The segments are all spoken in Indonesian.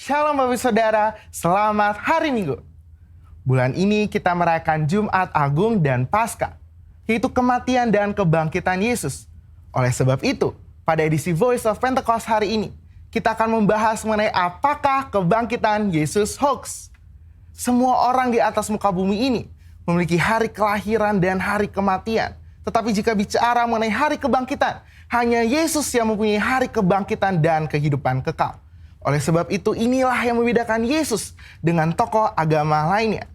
Shalom Bapak Saudara, selamat hari Minggu. Bulan ini kita merayakan Jumat Agung dan Paskah, yaitu kematian dan kebangkitan Yesus. Oleh sebab itu, pada edisi Voice of Pentecost hari ini, kita akan membahas mengenai apakah kebangkitan Yesus hoax. Semua orang di atas muka bumi ini memiliki hari kelahiran dan hari kematian. Tetapi jika bicara mengenai hari kebangkitan, hanya Yesus yang mempunyai hari kebangkitan dan kehidupan kekal. Oleh sebab itu, inilah yang membedakan Yesus dengan tokoh agama lainnya.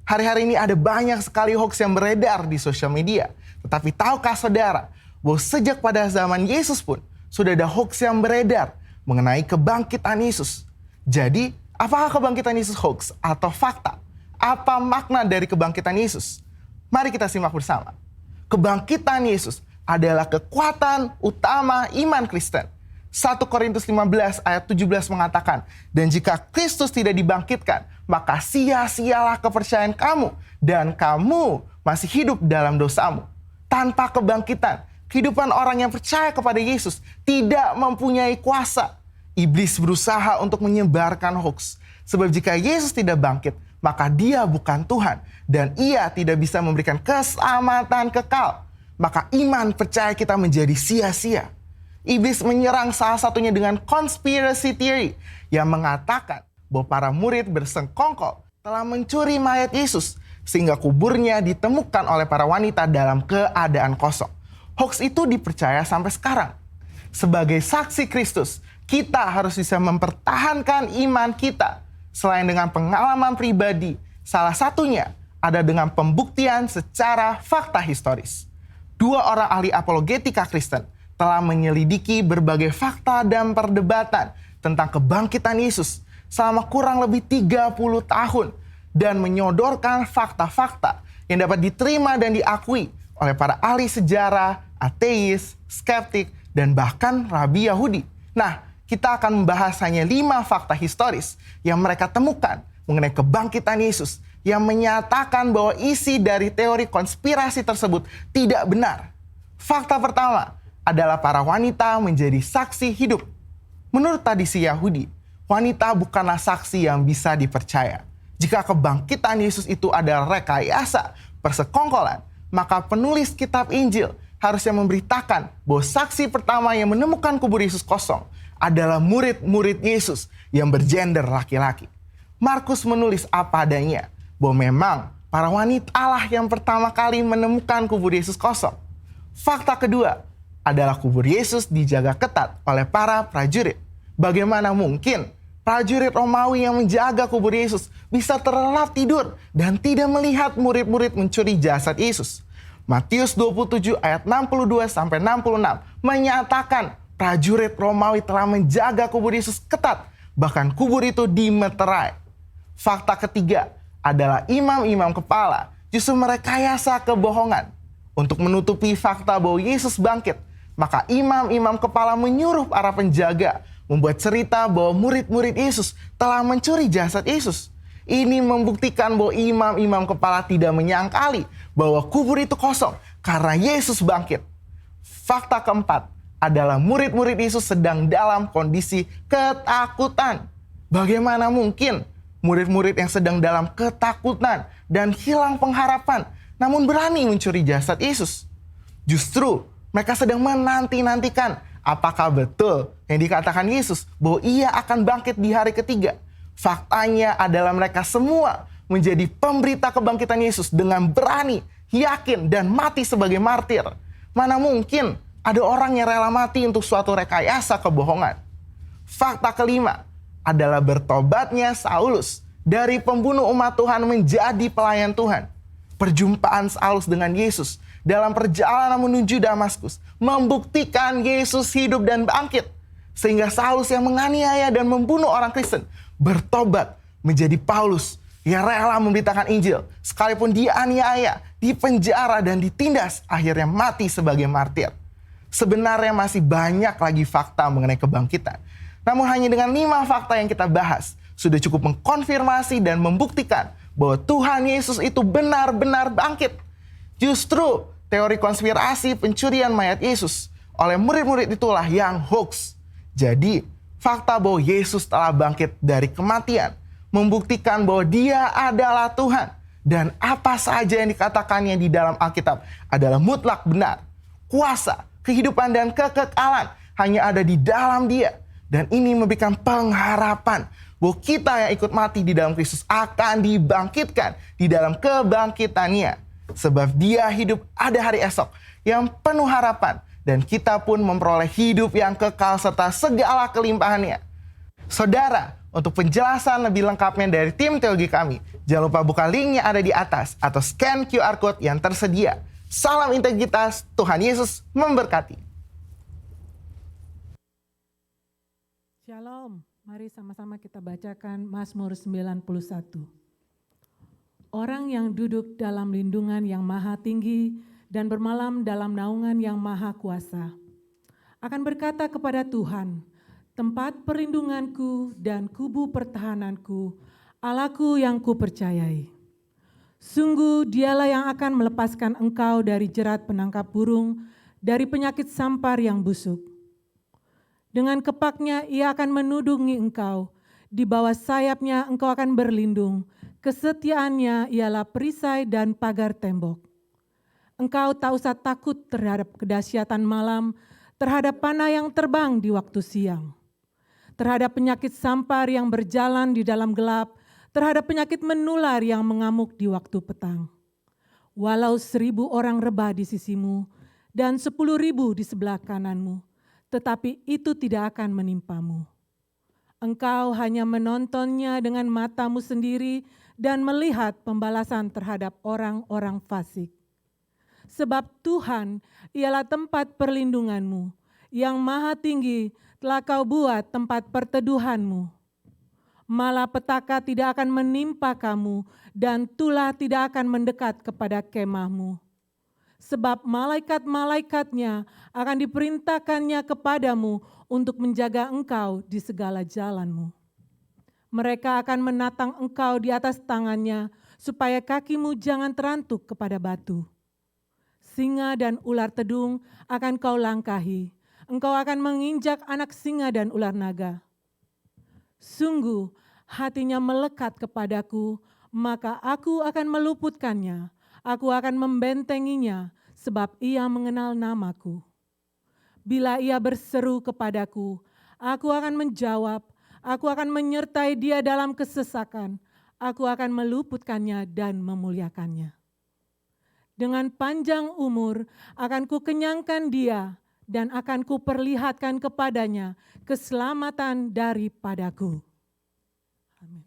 Hari-hari ini ada banyak sekali hoax yang beredar di sosial media. Tetapi tahukah saudara, bahwa sejak pada zaman Yesus pun, sudah ada hoax yang beredar mengenai kebangkitan Yesus. Jadi, apakah kebangkitan Yesus hoax atau fakta? Apa makna dari kebangkitan Yesus? Mari kita simak bersama. Kebangkitan Yesus adalah kekuatan utama iman Kristen. 1 Korintus 15 ayat 17 mengatakan, dan jika Kristus tidak dibangkitkan, maka sia-sialah kepercayaan kamu, dan kamu masih hidup dalam dosamu. Tanpa kebangkitan, kehidupan orang yang percaya kepada Yesus tidak mempunyai kuasa. Iblis berusaha untuk menyebarkan hoax. Sebab jika Yesus tidak bangkit, maka dia bukan Tuhan, dan ia tidak bisa memberikan keselamatan kekal. Maka iman percaya kita menjadi sia-sia. Iblis menyerang salah satunya dengan conspiracy theory yang mengatakan bahwa para murid bersengkongkol telah mencuri mayat Yesus sehingga kuburnya ditemukan oleh para wanita dalam keadaan kosong. Hoax itu dipercaya sampai sekarang. Sebagai saksi Kristus, kita harus bisa mempertahankan iman kita selain dengan pengalaman pribadi. Salah satunya ada dengan pembuktian secara fakta historis. Dua orang ahli apologetika Kristen telah menyelidiki berbagai fakta dan perdebatan tentang kebangkitan Yesus selama kurang lebih 30 tahun dan menyodorkan fakta-fakta yang dapat diterima dan diakui oleh para ahli sejarah, ateis, skeptik, dan bahkan rabi Yahudi. Nah, kita akan membahas hanya 5 fakta historis yang mereka temukan mengenai kebangkitan Yesus yang menyatakan bahwa isi dari teori konspirasi tersebut tidak benar. Fakta pertama adalah para wanita menjadi saksi hidup. Menurut tradisi Yahudi, wanita bukanlah saksi yang bisa dipercaya. Jika kebangkitan Yesus itu adalah rekayasa, persekongkolan, maka penulis kitab Injil harusnya memberitakan bahwa saksi pertama yang menemukan kubur Yesus kosong adalah murid-murid Yesus yang bergender laki-laki. Markus menulis apa adanya, bahwa memang para wanita lah yang pertama kali menemukan kubur Yesus kosong. Fakta kedua adalah kubur Yesus dijaga ketat oleh para prajurit. Bagaimana mungkin prajurit Romawi yang menjaga kubur Yesus bisa terlelap tidur dan tidak melihat murid-murid mencuri jasad Yesus? Matius 27 ayat 62-66 menyatakan prajurit Romawi telah menjaga kubur Yesus ketat, bahkan kubur itu dimeterai. Fakta ketiga adalah imam-imam kepala justru merekayasa kebohongan. Untuk menutupi fakta bahwa Yesus bangkit, maka imam-imam kepala menyuruh para penjaga membuat cerita bahwa murid-murid Yesus telah mencuri jasad Yesus. Ini membuktikan bahwa imam-imam kepala tidak menyangkali bahwa kubur itu kosong karena Yesus bangkit. Fakta keempat adalah murid-murid Yesus sedang dalam kondisi ketakutan. Bagaimana mungkin murid-murid yang sedang dalam ketakutan dan hilang pengharapan namun berani mencuri jasad Yesus? Justru mereka sedang menanti-nantikan apakah betul yang dikatakan Yesus bahwa ia akan bangkit di hari ketiga. Faktanya adalah mereka semua menjadi pemberita kebangkitan Yesus dengan berani, yakin, dan mati sebagai martir. Mana mungkin ada orang yang rela mati untuk suatu rekayasa kebohongan. Fakta kelima adalah bertobatnya Saulus dari pembunuh umat Tuhan menjadi pelayan Tuhan. Perjumpaan Saulus dengan Yesus dalam perjalanan menuju Damaskus membuktikan Yesus hidup dan bangkit. Sehingga Saulus yang menganiaya dan membunuh orang Kristen bertobat menjadi Paulus yang rela memberitakan Injil. Sekalipun dianiaya, dipenjara, dan ditindas, akhirnya mati sebagai martir. Sebenarnya masih banyak lagi fakta mengenai kebangkitan. Namun hanya dengan 5 fakta yang kita bahas sudah cukup mengkonfirmasi dan membuktikan bahwa Tuhan Yesus itu benar-benar bangkit. Justru teori konspirasi pencurian mayat Yesus oleh murid-murid itulah yang hoax. Jadi fakta bahwa Yesus telah bangkit dari kematian membuktikan bahwa Dia adalah Tuhan. Dan apa saja yang dikatakannya di dalam Alkitab adalah mutlak benar. Kuasa, kehidupan, dan kekekalan hanya ada di dalam Dia. Dan ini memberikan pengharapan bahwa kita yang ikut mati di dalam Kristus akan dibangkitkan di dalam kebangkitannya. Sebab Dia hidup ada hari esok yang penuh harapan. Dan kita pun memperoleh hidup yang kekal serta segala kelimpahannya. Saudara, untuk penjelasan lebih lengkapnya dari tim teologi kami, jangan lupa buka linknya ada di atas atau scan QR Code yang tersedia. Salam integritas, Tuhan Yesus memberkati. Shalom, mari sama-sama kita bacakan Mazmur 91. Orang yang duduk dalam lindungan yang maha tinggi dan bermalam dalam naungan yang maha kuasa akan berkata kepada Tuhan, tempat perlindunganku dan kubu pertahananku, Allahku yang kupercayai. Sungguh Dialah yang akan melepaskan engkau dari jerat penangkap burung, dari penyakit sampar yang busuk. Dengan kepaknya Ia akan menudungi engkau, di bawah sayapnya engkau akan berlindung, kesetiaannya ialah perisai dan pagar tembok. Engkau tak usah takut terhadap kedahsyatan malam, terhadap panah yang terbang di waktu siang, terhadap penyakit sampar yang berjalan di dalam gelap, terhadap penyakit menular yang mengamuk di waktu petang. Walau 1.000 orang rebah di sisimu dan 10.000 di sebelah kananmu, tetapi itu tidak akan menimpamu. Engkau hanya menontonnya dengan matamu sendiri dan melihat pembalasan terhadap orang-orang fasik. Sebab Tuhan ialah tempat perlindunganmu, yang maha tinggi telah kau buat tempat perteduhanmu. Malapetaka tidak akan menimpa kamu, dan tulah tidak akan mendekat kepada kemahmu. Sebab malaikat-malaikatnya akan diperintahkannya kepadamu untuk menjaga engkau di segala jalanmu. Mereka akan menatang engkau di atas tangannya, supaya kakimu jangan terantuk kepada batu. Singa dan ular tedung akan kau langkahi, engkau akan menginjak anak singa dan ular naga. Sungguh hatinya melekat kepadaku, maka aku akan meluputkannya, aku akan membentenginya, sebab ia mengenal namaku. Bila ia berseru kepadaku, aku akan menjawab, aku akan menyertai dia dalam kesesakan, aku akan meluputkannya dan memuliakannya. Dengan panjang umur akan kukenyangkan dia, dan akan kuperlihatkan kepadanya keselamatan daripadaku.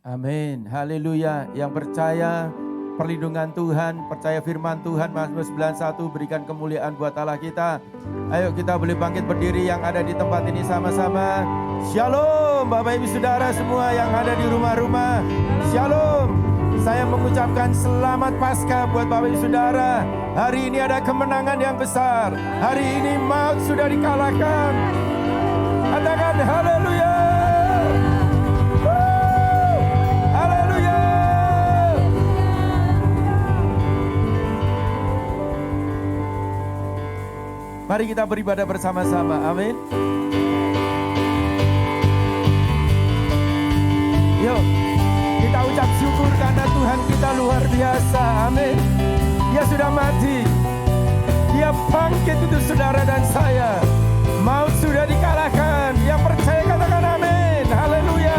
Amin. Haleluya. Yang percaya perlindungan Tuhan, percaya firman Tuhan, Mazmur 91 berikan kemuliaan buat Allah kita. Ayo kita boleh bangkit berdiri yang ada di tempat ini sama-sama. Shalom Bapak Ibu Saudara semua yang ada di rumah-rumah. Shalom. Saya mengucapkan selamat Paskah buat Bapak Ibu Saudara. Hari ini ada kemenangan yang besar. Hari ini maut sudah dikalahkan. Katakan haleluya. Haleluya. Mari kita beribadah bersama-sama. Amin. Yuk. Kita ucap syukur karena Tuhan kita luar biasa. Amin. Dia sudah mati. Dia bangkit untuk saudara dan saya. Maut sudah dikalahkan. Yang percaya katakan amin. Haleluya.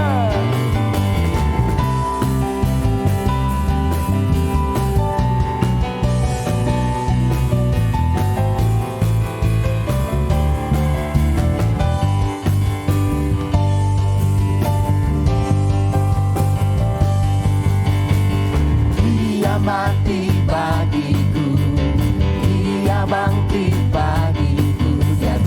Mati bagiku, Dia bangkit bagiku, Dia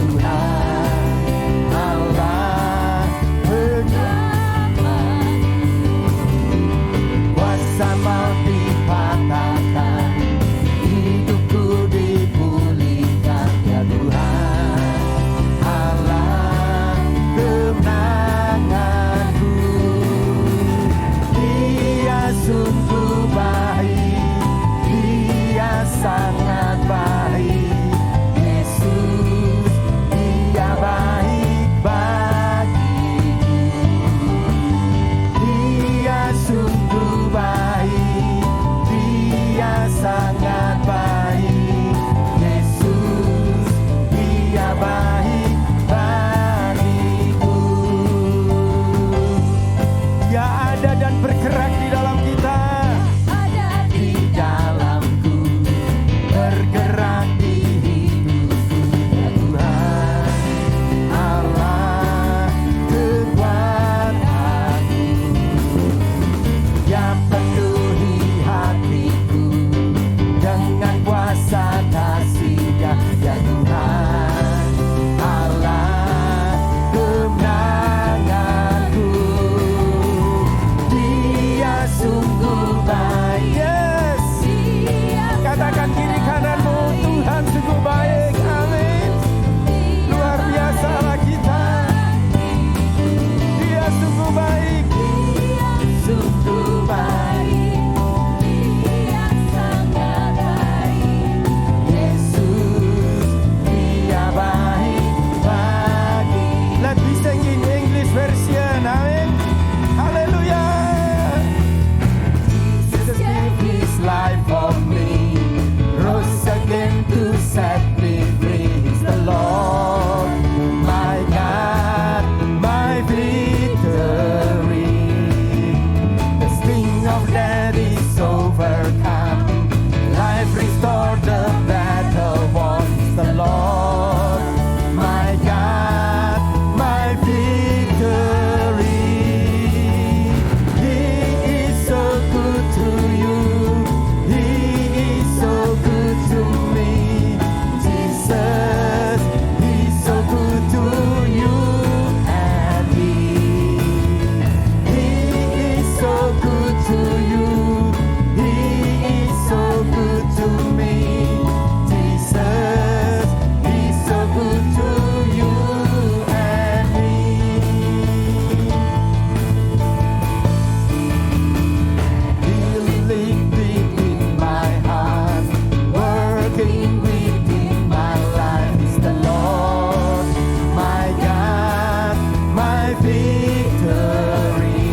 my victory.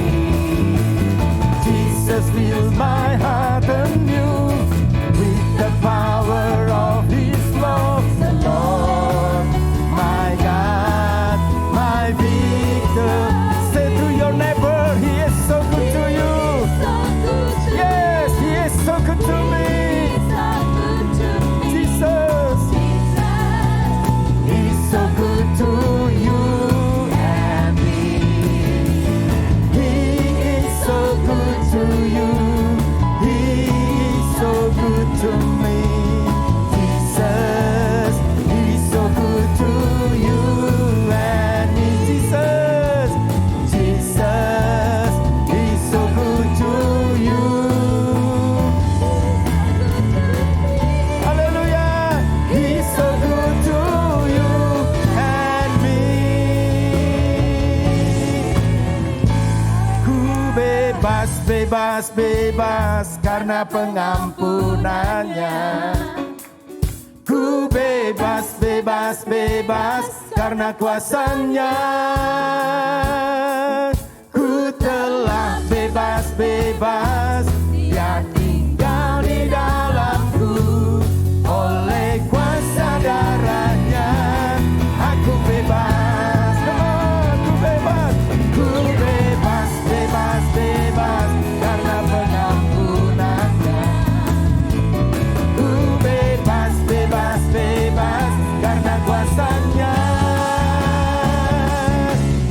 Jesus fills my heart anew with the power of His love. The Lord, my God, my victor. Say to your neighbor, He is so good to you. Yes, He is so good to me. Jesus, He's so good to you and me. He is so good to you. He is so good to me. Jesus, He's so good to you and me. Jesus, Jesus, He's so good to you. Hallelujah, He's so good to you and me. Ku bebas, bebas, bebas karena pengampunannya. Ku bebas, bebas, bebas karena kuasanya. Ku telah bebas, bebas, Dia tinggal di dalamku. Oleh kuasa darahnya aku bebas. Come on, ku bebas. Ku bebas, bebas, bebas karena pengampunannya. Ku bebas, bebas, bebas karena kuasanya.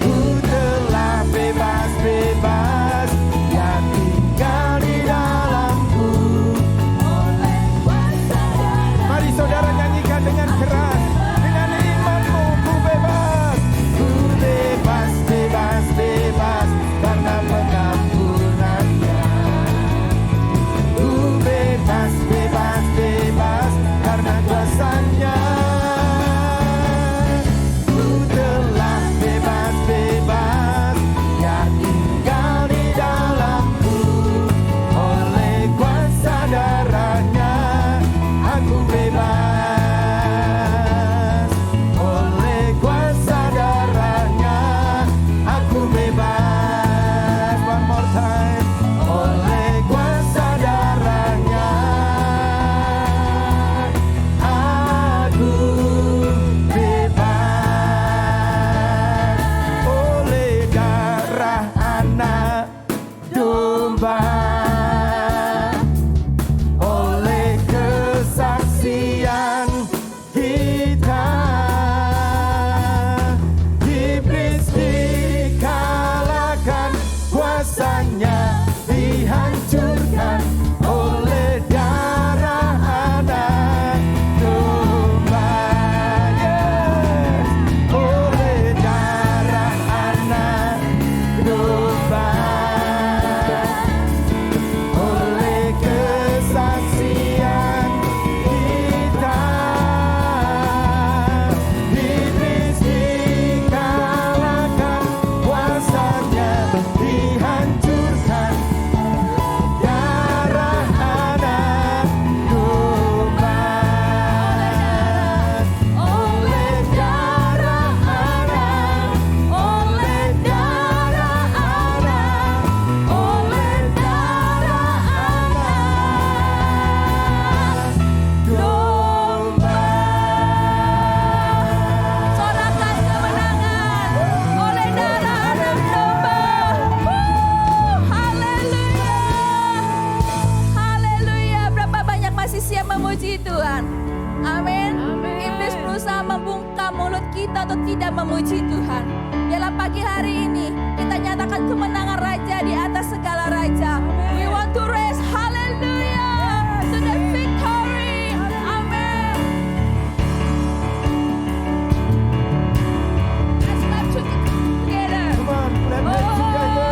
Ku telah bebas, bebas, Dia tinggal di dalamku. Mari saudara nyanyikan dengan keras, dengan imanmu. Ku bebas, ku bebas, bebas, bebas karena pengampunannya. Ku bebas, bebas, bebas karena kuasanya. Ku telah bebas, bebas, Dia tinggal di dalamku. Oleh kuasa darahnya aku bebas. Oleh kuasa darahnya aku bebas. One more time. Oleh kuasa darahnya aku bebas. Oleh darah anak domba, oleh kesaksian kita, iblis dikalahkan, kuasanya dihancurkan oleh darah anak domba. Yes, oleh darah anak domba, oleh kesaksian kita, iblis dikalahkan, kuasanya dihancurkan, darah anak domba. Oleh darah anak, oleh darah anak, oleh darah anak domba. Sorakan kemenangan oleh darah anak domba. Haleluya. Haleluya. Berapa banyak masih siap memuji Tuhan? Amin. Iblis berusaha membungkam mulut kita untuk tidak memuji Tuhan. Biarlah pagi hari ini kita nyatakan kemenangan Raja di atas segala raja. We want to raise hallelujah to the victory. Amen. Let's clap together. Come on, clap hands together.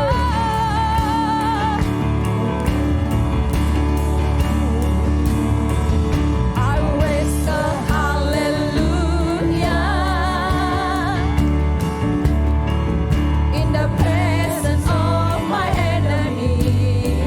I raise a hallelujah in the presence of my enemy.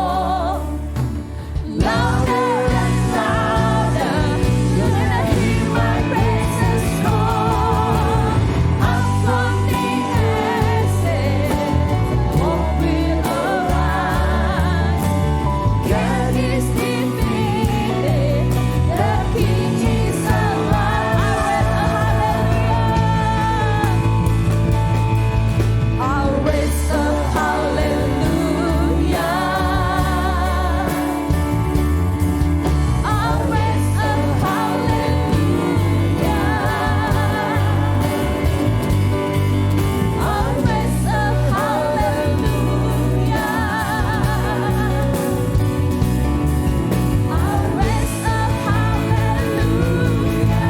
call. Louder and louder, you're gonna hear my praises call. Up from the ashes, hope will arise. God is defeated, the King is alive. I'll raise a hallelujah. I'll raise a hallelujah. I'll raise a hallelujah. I'll raise a hallelujah.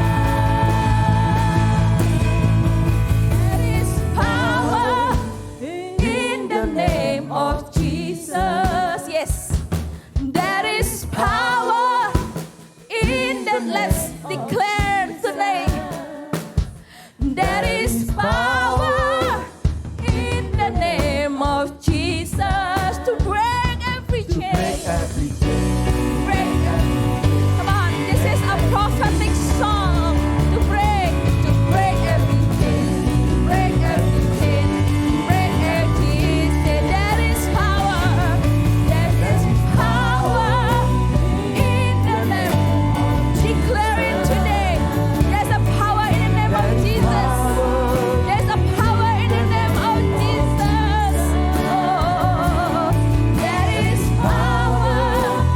There is power in the name of Jesus. Yes, there is power in the. Let's declare today. There is power in the name of Jesus to break every chain. Break every. Come on, this is a prophetic song to break every chain, break every chain, break every chain. There is power in the name. Declare it today. There's a power in the name of Jesus. There's a power in the name of Jesus. Oh, there is power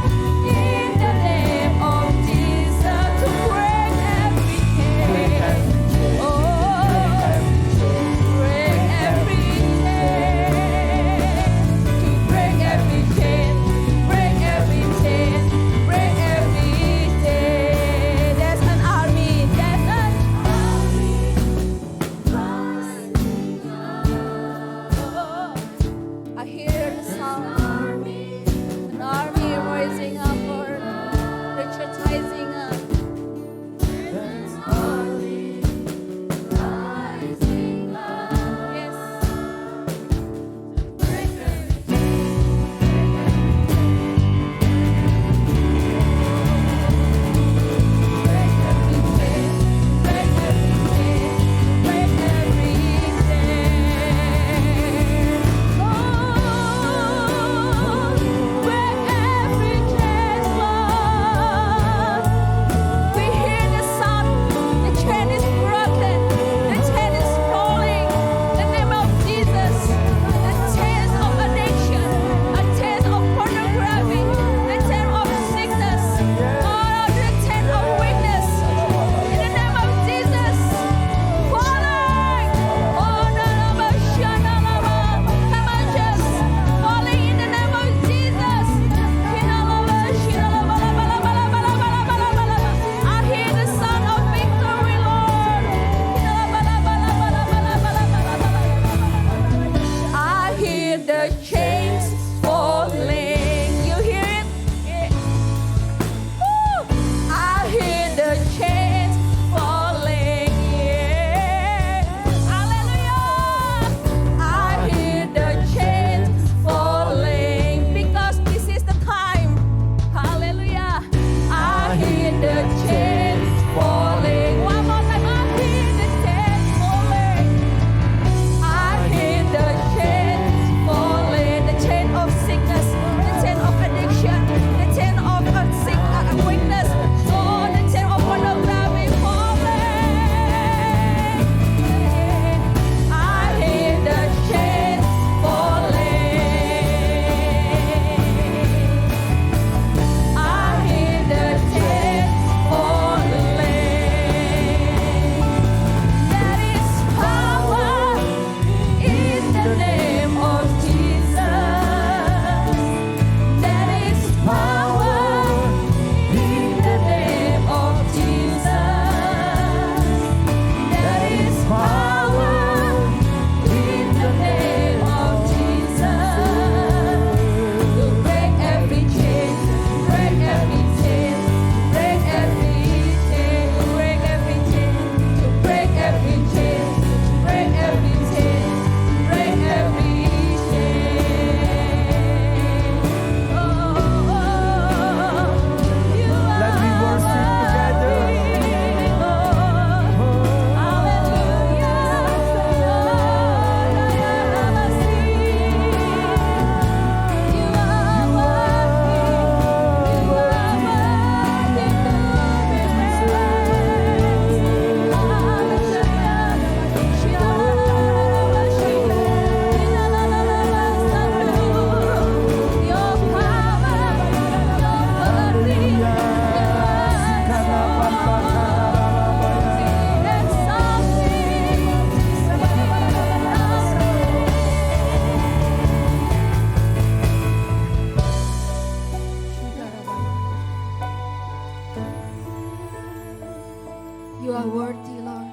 are worthy, Lord.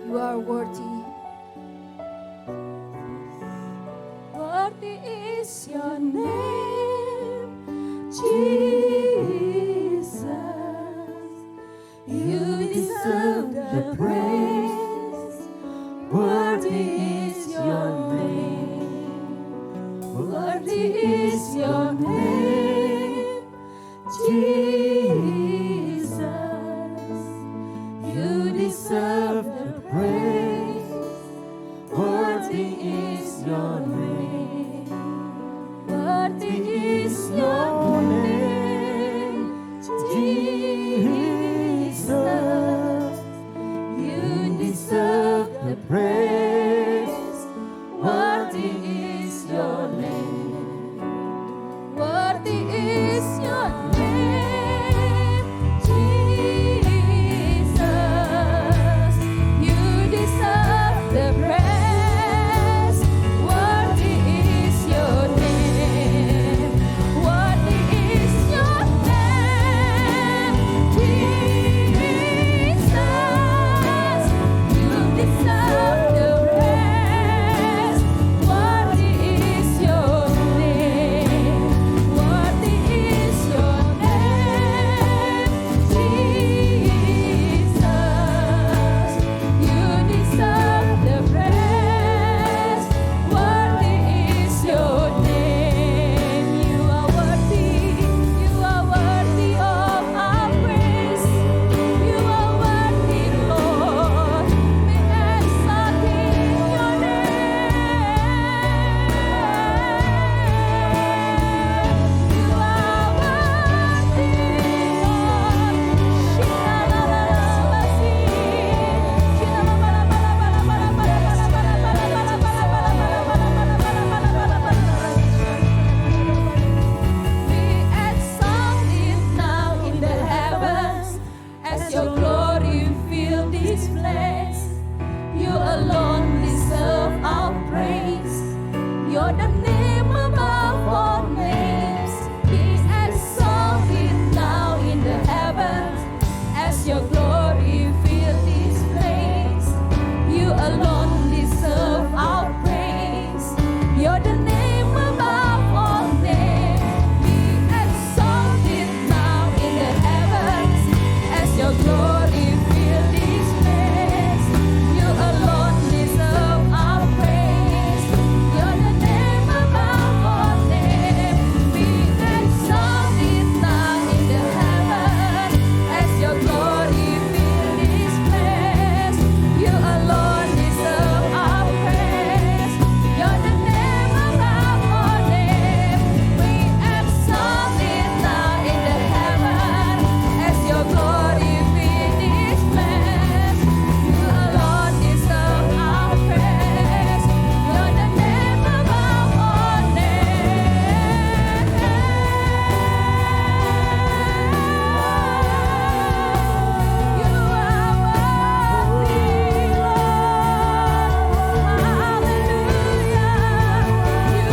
You are worthy. Worthy is your name, Jesus. You deserve the praise. Worthy is your name. Worthy is your name, Jesus. You deserve the praise. Worthy is your name. Worthy is your name, Jesus. You deserve the praise. Worthy is your name. Worthy is your name, Jesus. You deserve the praise. Worthy is your name. Worthy is your name, Jesus. You deserve the praise. Worthy is your name. Worthy is your name, Jesus. You deserve the praise. Worthy is your name. You are worthy. You are worthy of our praise. You are worthy, Lord. We exalt in your name. You are worthy, Lord. Be exalted now in the heavens as your glory fill this place. You alone deserve our praise. You're the name above all names. Be exalted now in the heavens as your glory fill this place. You alone deserve our praise. You're the name above all names. Be exalted now in the heavens as your glory fill this place. You alone deserve our praise. You're the name above all names. Be exalted now in the heavens as your glory fill this place. You alone deserve our praise. You're the name above all names. Be exalted now in the heavens as your glory fill this place. You alone deserve our praise. You're the name above all names. You are worthy, Lord. Hallelujah. You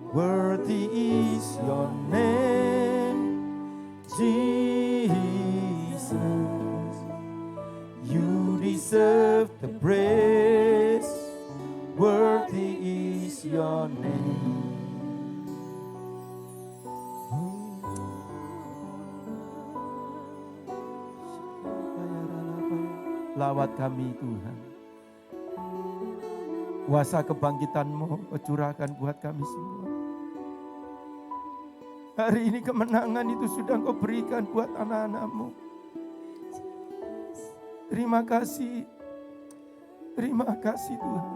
Worthy is your name, Jesus. You deserve the praise. Worthy is your name. Lawat kami Tuhan. Kuasa kebangkitan-Mu curahkan buat kami semua. Hari ini kemenangan itu sudah Engkau berikan buat anak-anak-Mu. Terima kasih. Terima kasih Tuhan.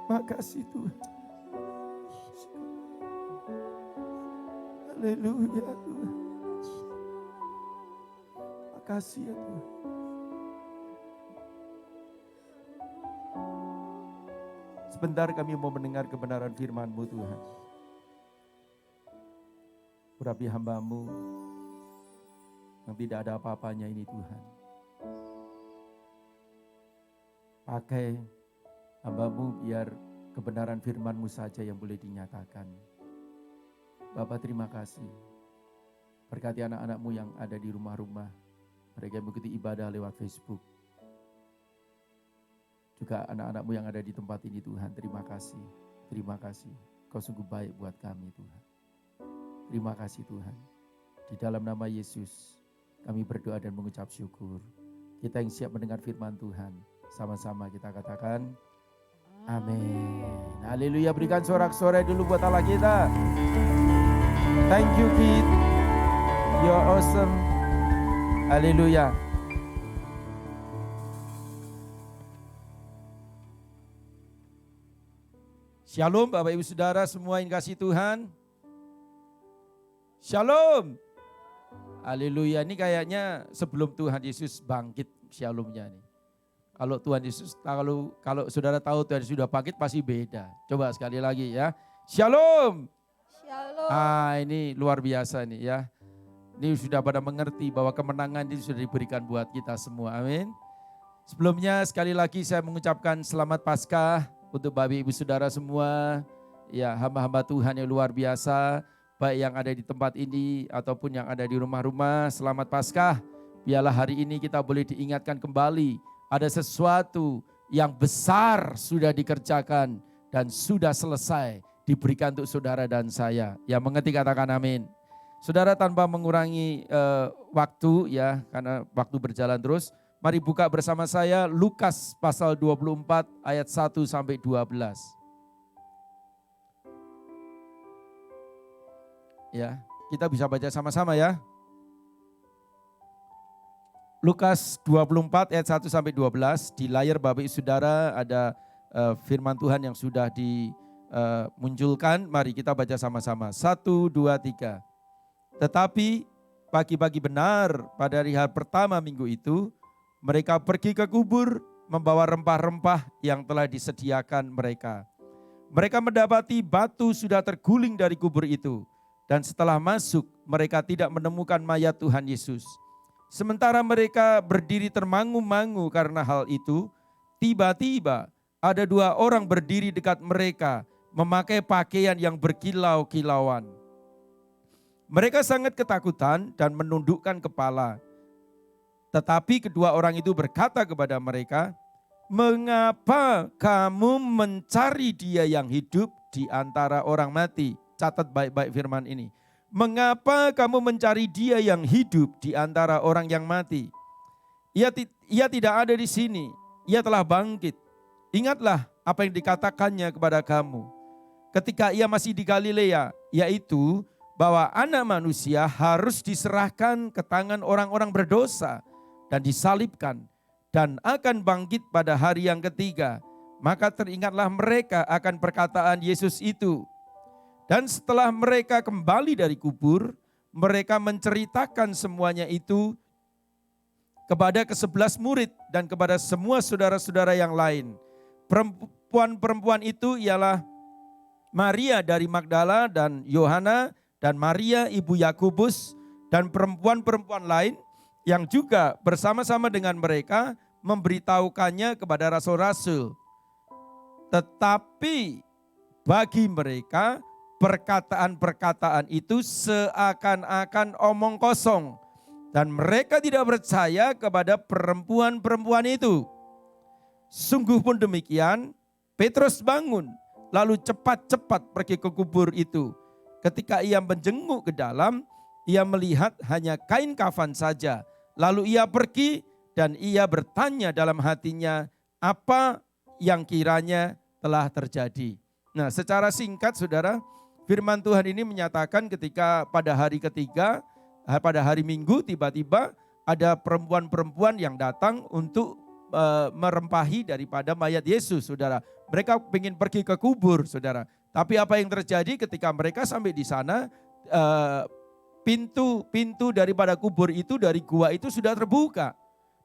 Makasih Tuhan. Haleluya Tuhan. Makasih ya Tuhan. Sebentar kami mau mendengar kebenaran firman-Mu Tuhan. Urapi hamba-Mu yang tidak ada apa-apanya ini Tuhan. Pakai hamba-Mu biar kebenaran firman-Mu saja yang boleh dinyatakan. Bapa terima kasih. Berkati anak-anak-Mu yang ada di rumah-rumah. Mereka yang mengikuti ibadah lewat Facebook. Juga anak-anak-Mu yang ada di tempat ini Tuhan. Terima kasih. Terima kasih. Kau sungguh baik buat kami Tuhan. Terima kasih Tuhan. Di dalam nama Yesus kami berdoa dan mengucap syukur. Kita yang siap mendengar firman Tuhan. Sama-sama kita katakan amin. Haleluya. Berikan sorak-sorai dulu buat Allah kita. Thank you kid. You're awesome. Haleluya. Shalom Bapak Ibu Saudara semua yang kasih Tuhan. Shalom. Haleluya. Ini kayaknya sebelum Tuhan Yesus bangkit shalomnya nih. Kalau Tuhan Yesus, kalau saudara tahu Tuhan Yesus sudah bangkit pasti beda. Coba sekali lagi ya. Shalom. Shalom. Ini luar biasa nih ya. Ini sudah pada mengerti bahwa kemenangan itu sudah diberikan buat kita semua. Amin. Sebelumnya sekali lagi saya mengucapkan selamat Paskah untuk Bapak Ibu Saudara semua. Ya, hamba-hamba Tuhan yang luar biasa. Baik yang ada di tempat ini ataupun yang ada di rumah-rumah. Selamat Paskah. Biarlah hari ini kita boleh diingatkan kembali. Ada sesuatu yang besar sudah dikerjakan dan sudah selesai diberikan untuk saudara dan saya. Yang mengerti katakan amin. Saudara tanpa mengurangi waktu ya, karena waktu berjalan terus. Mari buka bersama saya Lukas pasal 24 ayat 1 sampai 12. Ya, kita bisa baca sama-sama ya. Lukas 24 ayat 1 sampai 12. Di layar Bapak Ibu Saudara ada firman Tuhan yang sudah dimunculkan. Mari kita baca sama-sama. 1, 2, 3. Tetapi pagi-pagi benar pada hari pertama minggu itu, mereka pergi ke kubur membawa rempah-rempah yang telah disediakan mereka. Mereka mendapati batu sudah terguling dari kubur itu. Dan setelah masuk, mereka tidak menemukan mayat Tuhan Yesus. Sementara mereka berdiri termangu-mangu karena hal itu, tiba-tiba ada 2 orang berdiri dekat mereka, memakai pakaian yang berkilau-kilauan. Mereka sangat ketakutan dan menundukkan kepala. Tetapi kedua orang itu berkata kepada mereka, "Mengapa kamu mencari Dia yang hidup di antara orang mati?" Catat baik-baik firman ini. Mengapa kamu mencari Dia yang hidup di antara orang yang mati? Ia tidak ada di sini. Ia telah bangkit. Ingatlah apa yang dikatakannya kepada kamu ketika ia masih di Galilea, yaitu bahwa Anak Manusia harus diserahkan ke tangan orang-orang berdosa dan disalibkan dan akan bangkit pada hari yang ketiga. Maka teringatlah mereka akan perkataan Yesus itu. Dan setelah mereka kembali dari kubur, mereka menceritakan semuanya itu kepada ke-11 murid dan kepada semua saudara-saudara yang lain. Perempuan-perempuan itu ialah Maria dari Magdala dan Yohana dan Maria ibu Yakobus dan perempuan-perempuan lain yang juga bersama-sama dengan mereka memberitahukannya kepada rasul-rasul. Tetapi bagi mereka perkataan-perkataan itu seakan-akan omong kosong dan mereka tidak percaya kepada perempuan-perempuan itu. Sungguh pun demikian, Petrus bangun lalu cepat-cepat pergi ke kubur itu. Ketika ia menjenguk ke dalam, ia melihat hanya kain kafan saja. Lalu ia pergi dan ia bertanya dalam hatinya apa yang kiranya telah terjadi. Nah, secara singkat saudara, firman Tuhan ini menyatakan ketika pada hari ketiga, pada hari Minggu tiba-tiba ada perempuan-perempuan yang datang untuk merempahi daripada mayat Yesus, saudara. Mereka ingin pergi ke kubur, saudara. Tapi apa yang terjadi ketika mereka sampai di sana, pintu daripada kubur itu, dari gua itu sudah terbuka.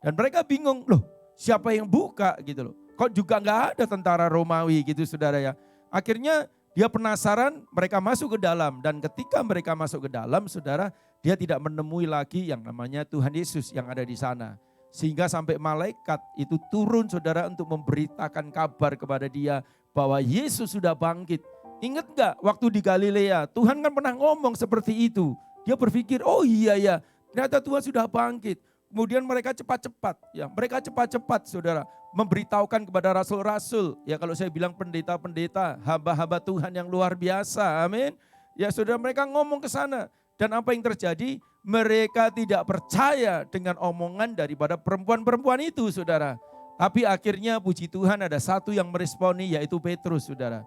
Dan mereka bingung, loh siapa yang buka gitu loh. Kok juga nggak ada tentara Romawi gitu saudara ya. Akhirnya dia penasaran, mereka masuk ke dalam. Dan ketika mereka masuk ke dalam saudara, dia tidak menemui lagi yang namanya Tuhan Yesus yang ada di sana. Sehingga sampai malaikat itu turun saudara untuk memberitakan kabar kepada dia bahwa Yesus sudah bangkit. Ingat gak waktu di Galilea, Tuhan kan pernah ngomong seperti itu. Dia berpikir, oh iya ya, ternyata Tuhan sudah bangkit. Kemudian mereka cepat-cepat, ya mereka cepat-cepat saudara memberitahukan kepada rasul-rasul. Ya kalau saya bilang pendeta-pendeta, hamba-hamba Tuhan yang luar biasa, amin. Ya saudara mereka ngomong ke sana. Dan apa yang terjadi? Mereka tidak percaya dengan omongan daripada perempuan-perempuan itu saudara. Tapi akhirnya puji Tuhan ada satu yang meresponi yaitu Petrus saudara.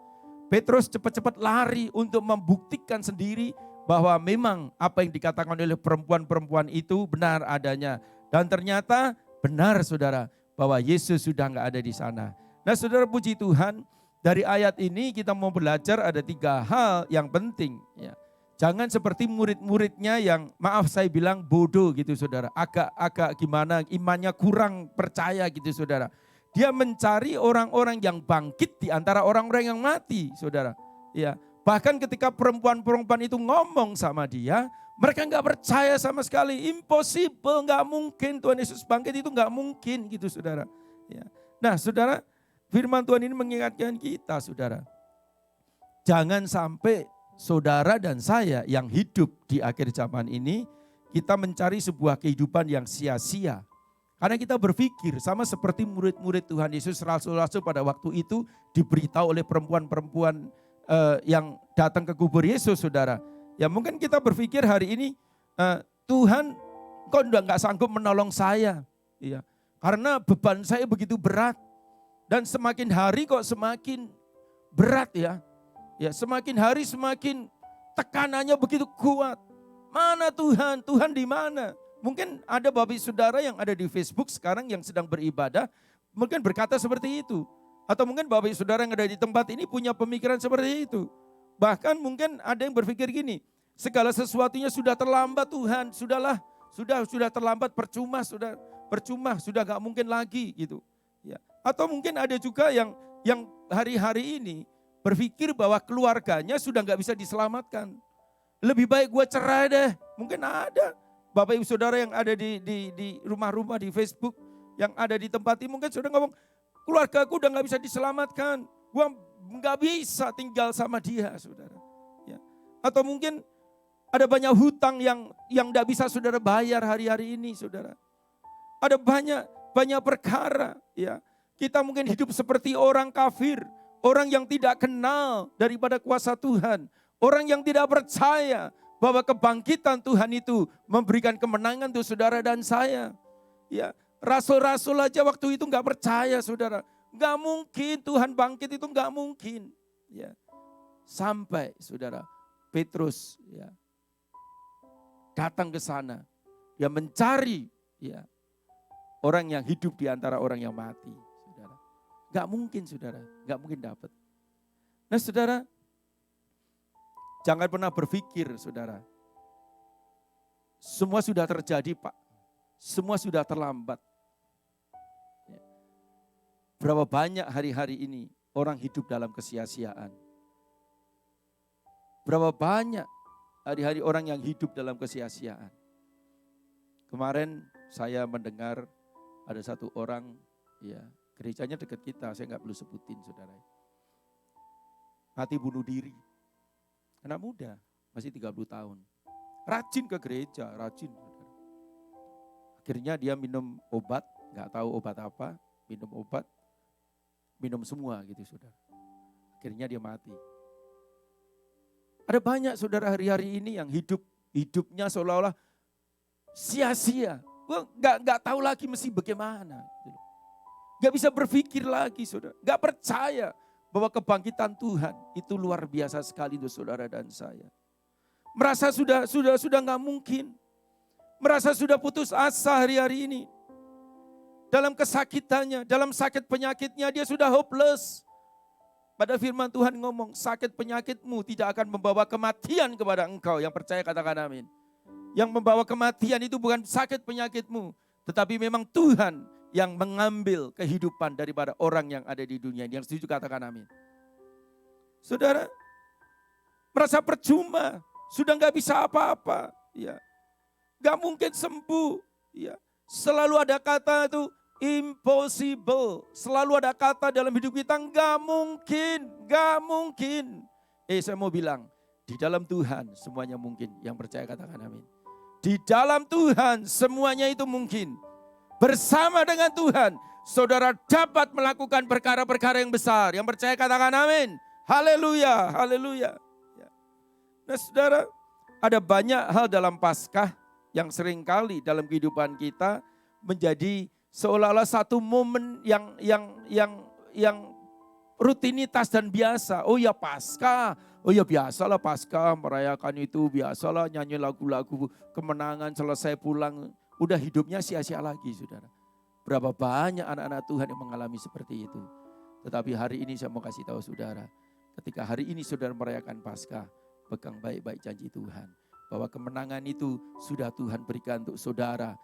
Petrus cepat-cepat lari untuk membuktikan sendiri bahwa memang apa yang dikatakan oleh perempuan-perempuan itu benar adanya. Dan ternyata benar saudara bahwa Yesus sudah enggak ada di sana. Nah saudara puji Tuhan dari ayat ini kita mau belajar ada 3 hal yang penting ya. Jangan seperti murid-muridnya yang maaf saya bilang bodoh gitu saudara. Agak gimana imannya kurang percaya gitu saudara. Dia mencari orang-orang yang bangkit di antara orang-orang yang mati saudara. Ya, bahkan ketika perempuan-perempuan itu ngomong sama dia, mereka nggak percaya sama sekali. Impossible, nggak mungkin Tuhan Yesus bangkit itu nggak mungkin gitu saudara. Ya. Nah saudara, firman Tuhan ini mengingatkan kita saudara. Jangan sampai saudara dan saya yang hidup di akhir zaman ini, kita mencari sebuah kehidupan yang sia-sia. Karena kita berpikir sama seperti murid-murid Tuhan Yesus, rasul-rasul pada waktu itu diberitahu oleh perempuan-perempuan yang datang ke kubur Yesus saudara. Ya mungkin kita berpikir hari ini, Tuhan kok udah gak sanggup menolong saya. Ya, karena beban saya begitu berat. Dan semakin hari kok semakin berat ya. Ya, semakin hari semakin tekanannya begitu kuat. Mana Tuhan? Tuhan di mana? Mungkin ada bapak saudara yang ada di Facebook sekarang yang sedang beribadah, mungkin berkata seperti itu. Atau mungkin bapak saudara yang ada di tempat ini punya pemikiran seperti itu. Bahkan mungkin ada yang berpikir gini, segala sesuatunya sudah terlambat Tuhan, sudahlah, sudah terlambat, percuma, sudah gak mungkin lagi gitu. Ya. Atau mungkin ada juga yang hari-hari ini berpikir bahwa keluarganya sudah gak bisa diselamatkan. Lebih baik gue cerai deh. Mungkin ada bapak ibu saudara yang ada di rumah-rumah di Facebook, yang ada di tempat ini mungkin sudah ngomong, keluarga aku udah gak bisa diselamatkan. Gue gak bisa tinggal sama dia saudara. Ya. Atau mungkin ada banyak hutang yang gak bisa saudara bayar hari-hari ini saudara. Ada banyak perkara ya. Kita mungkin hidup seperti orang kafir. Orang yang tidak kenal daripada kuasa Tuhan. Orang yang tidak percaya bahwa kebangkitan Tuhan itu memberikan kemenangan untuk saudara dan saya. Ya, rasul-rasul aja waktu itu gak percaya saudara. Gak mungkin Tuhan bangkit itu gak mungkin. Ya. Sampai saudara Petrus ya, datang ke sana. Dia mencari ya, orang yang hidup di antara orang yang mati. Gak mungkin saudara, gak mungkin dapat. Nah saudara, jangan pernah berpikir saudara, semua sudah terjadi Pak, semua sudah terlambat. Berapa banyak hari-hari ini orang hidup dalam kesia-siaan. Berapa banyak hari-hari orang yang hidup dalam kesia-siaan. Kemarin saya mendengar ada satu orang ya, gerejanya dekat kita, saya nggak perlu sebutin saudara. Mati bunuh diri. Anak muda, masih 30 tahun. Rajin ke gereja, rajin. Saudara. Akhirnya dia minum obat, nggak tahu obat apa, minum obat, minum semua gitu saudara. Akhirnya dia mati. Ada banyak saudara hari-hari ini yang hidupnya seolah-olah sia-sia. Gue nggak tahu lagi mesti bagaimana. Gak bisa berpikir lagi, saudara. Gak percaya bahwa kebangkitan Tuhan itu luar biasa sekali untuk saudara dan saya. Merasa sudah gak mungkin. Merasa sudah putus asa hari-hari ini. Dalam kesakitannya, dalam sakit penyakitnya dia sudah hopeless. Pada firman Tuhan ngomong, sakit penyakitmu tidak akan membawa kematian kepada engkau. Yang percaya katakan amin. Yang membawa kematian itu bukan sakit penyakitmu, tetapi memang Tuhan yang mengambil kehidupan daripada orang yang ada di dunia ini. Yang setuju katakan amin. Saudara, merasa percuma, sudah gak bisa apa-apa. Ya. Gak mungkin sembuh. Ya. Selalu ada kata itu impossible. Selalu ada kata dalam hidup kita gak mungkin, gak mungkin. Saya mau bilang, di dalam Tuhan semuanya mungkin. Yang percaya katakan amin. Di dalam Tuhan semuanya itu mungkin. Bersama dengan Tuhan, saudara dapat melakukan perkara-perkara yang besar. Yang percaya katakan amin. Haleluya, haleluya. Nah saudara, ada banyak hal dalam Paskah yang seringkali dalam kehidupan kita menjadi seolah-olah satu momen yang rutinitas dan biasa. Oh ya Paskah, oh ya biasalah Paskah, merayakan itu biasalah, nyanyi lagu-lagu kemenangan, selesai pulang. Udah hidupnya sia-sia lagi saudara. Berapa banyak anak-anak Tuhan yang mengalami seperti itu. Tetapi hari ini saya mau kasih tahu saudara. Ketika hari ini saudara merayakan Paskah, pegang baik-baik janji Tuhan. Bahwa kemenangan itu sudah Tuhan berikan untuk saudara,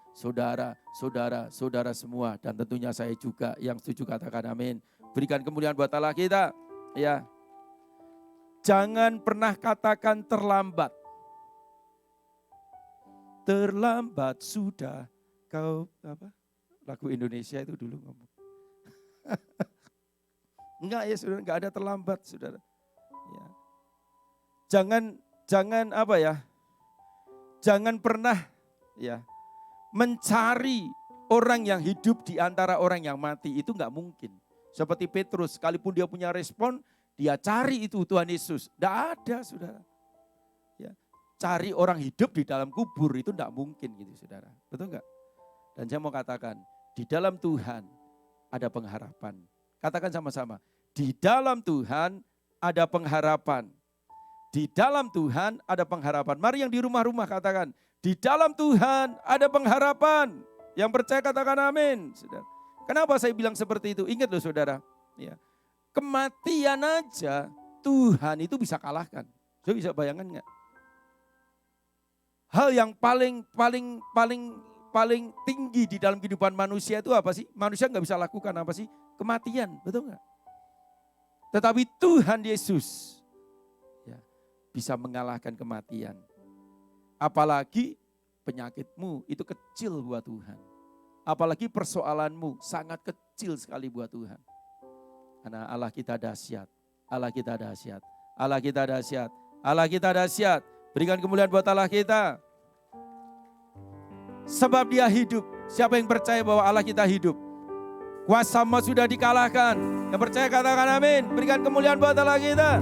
saudara semua. Dan tentunya saya juga yang setuju katakan amin. Berikan kemuliaan buat Allah kita. Ya. Jangan pernah katakan terlambat. Terlambat sudah kau apa? Lagu Indonesia itu dulu ngomong. Enggak ya saudara, enggak ada terlambat saudara. Ya. Jangan apa ya? Jangan pernah ya mencari orang yang hidup di antara orang yang mati, itu enggak mungkin. Seperti Petrus, sekalipun dia punya respon, dia cari itu Tuhan Yesus. Enggak ada saudara. Ya. Cari orang hidup di dalam kubur itu enggak mungkin gitu saudara. Betul enggak? Dan saya mau katakan, di dalam Tuhan ada pengharapan. Katakan sama-sama, di dalam Tuhan ada pengharapan. Di dalam Tuhan ada pengharapan. Mari yang di rumah-rumah katakan, di dalam Tuhan ada pengharapan. Yang percaya katakan amin. Saudara. Kenapa saya bilang seperti itu? Ingat loh saudara, ya, kematian aja Tuhan itu bisa kalahkan. Saya bisa bayangkan enggak? Hal yang paling tinggi di dalam kehidupan manusia itu apa sih? Manusia nggak bisa lakukan apa sih? Kematian, betul nggak? Tetapi Tuhan Yesus ya, bisa mengalahkan kematian. Apalagi penyakitmu itu kecil buat Tuhan. Apalagi persoalanmu sangat kecil sekali buat Tuhan. Karena Allah kita dahsyat, Allah kita dahsyat, Allah kita dahsyat, Allah kita dahsyat. Berikan kemuliaan buat Allah kita. Sebab dia hidup. Siapa yang percaya bahwa Allah kita hidup? Kuasa maut sudah dikalahkan. Yang percaya katakan amin. Berikan kemuliaan buat Allah kita.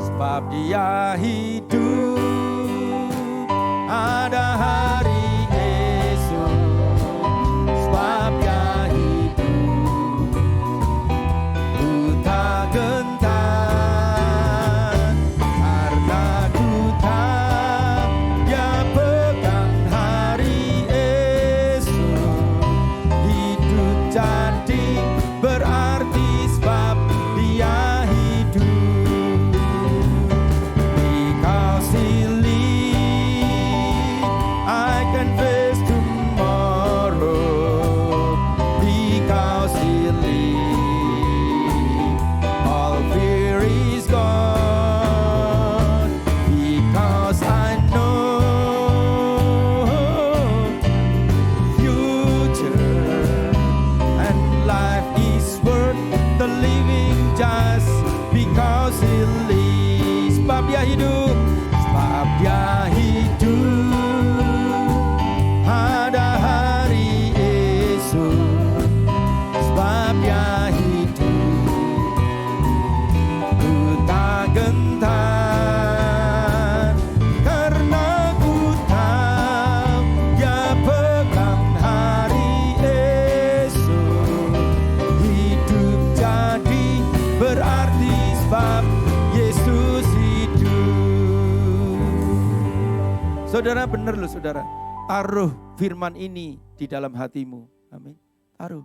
Sebab dia hidup. Ada hari esok. Sebab dia hidup. Ku tak gentar. Karena ku tak dia pegang hari esok. Hidup jadi berarti sebab dia hidup. Dikau silih Saudara, benar loh saudara. Taruh firman ini di dalam hatimu. Amin. Taruh.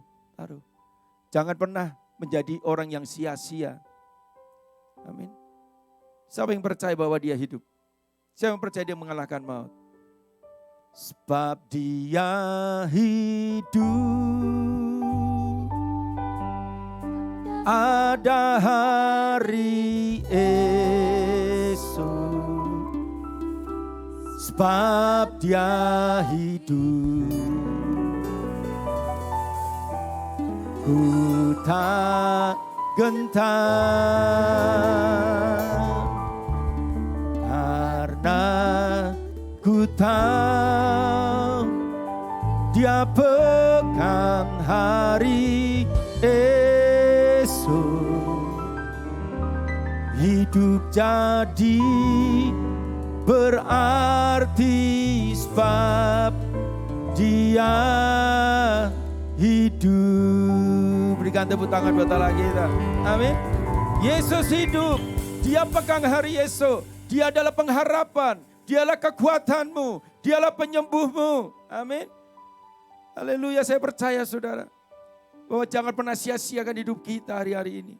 Jangan pernah menjadi orang yang sia-sia. Amin. Siapa yang percaya bahwa dia hidup? Siapa yang percaya dia mengalahkan maut? Sebab dia hidup, ada hari esok. Sebab dia hidup, ku tak gentar, karena ku tahu dia pegang hari esok. Hidup jadi berarti sebab dia hidup. Berikan tepuk tangan buat Allah kita. Amin. Yesus hidup. Dia pegang hari esok. Dia adalah pengharapan. Dialah kekuatanmu. Dialah penyembuhmu. Amin. Haleluya, saya percaya saudara. Bahwa jangan pernah sia-siakan hidup kita hari-hari ini.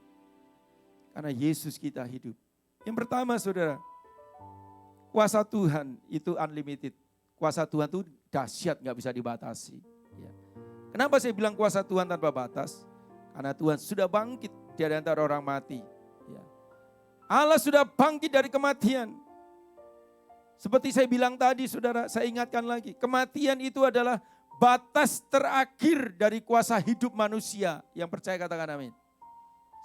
Karena Yesus kita hidup. Yang pertama saudara. Kuasa Tuhan itu unlimited. Kuasa Tuhan itu dahsyat, gak bisa dibatasi. Ya. Kenapa saya bilang kuasa Tuhan tanpa batas? Karena Tuhan sudah bangkit dari antara orang mati. Ya. Allah sudah bangkit dari kematian. Seperti saya bilang tadi saudara, saya ingatkan lagi. Kematian itu adalah batas terakhir dari kuasa hidup manusia. Yang percaya katakan amin.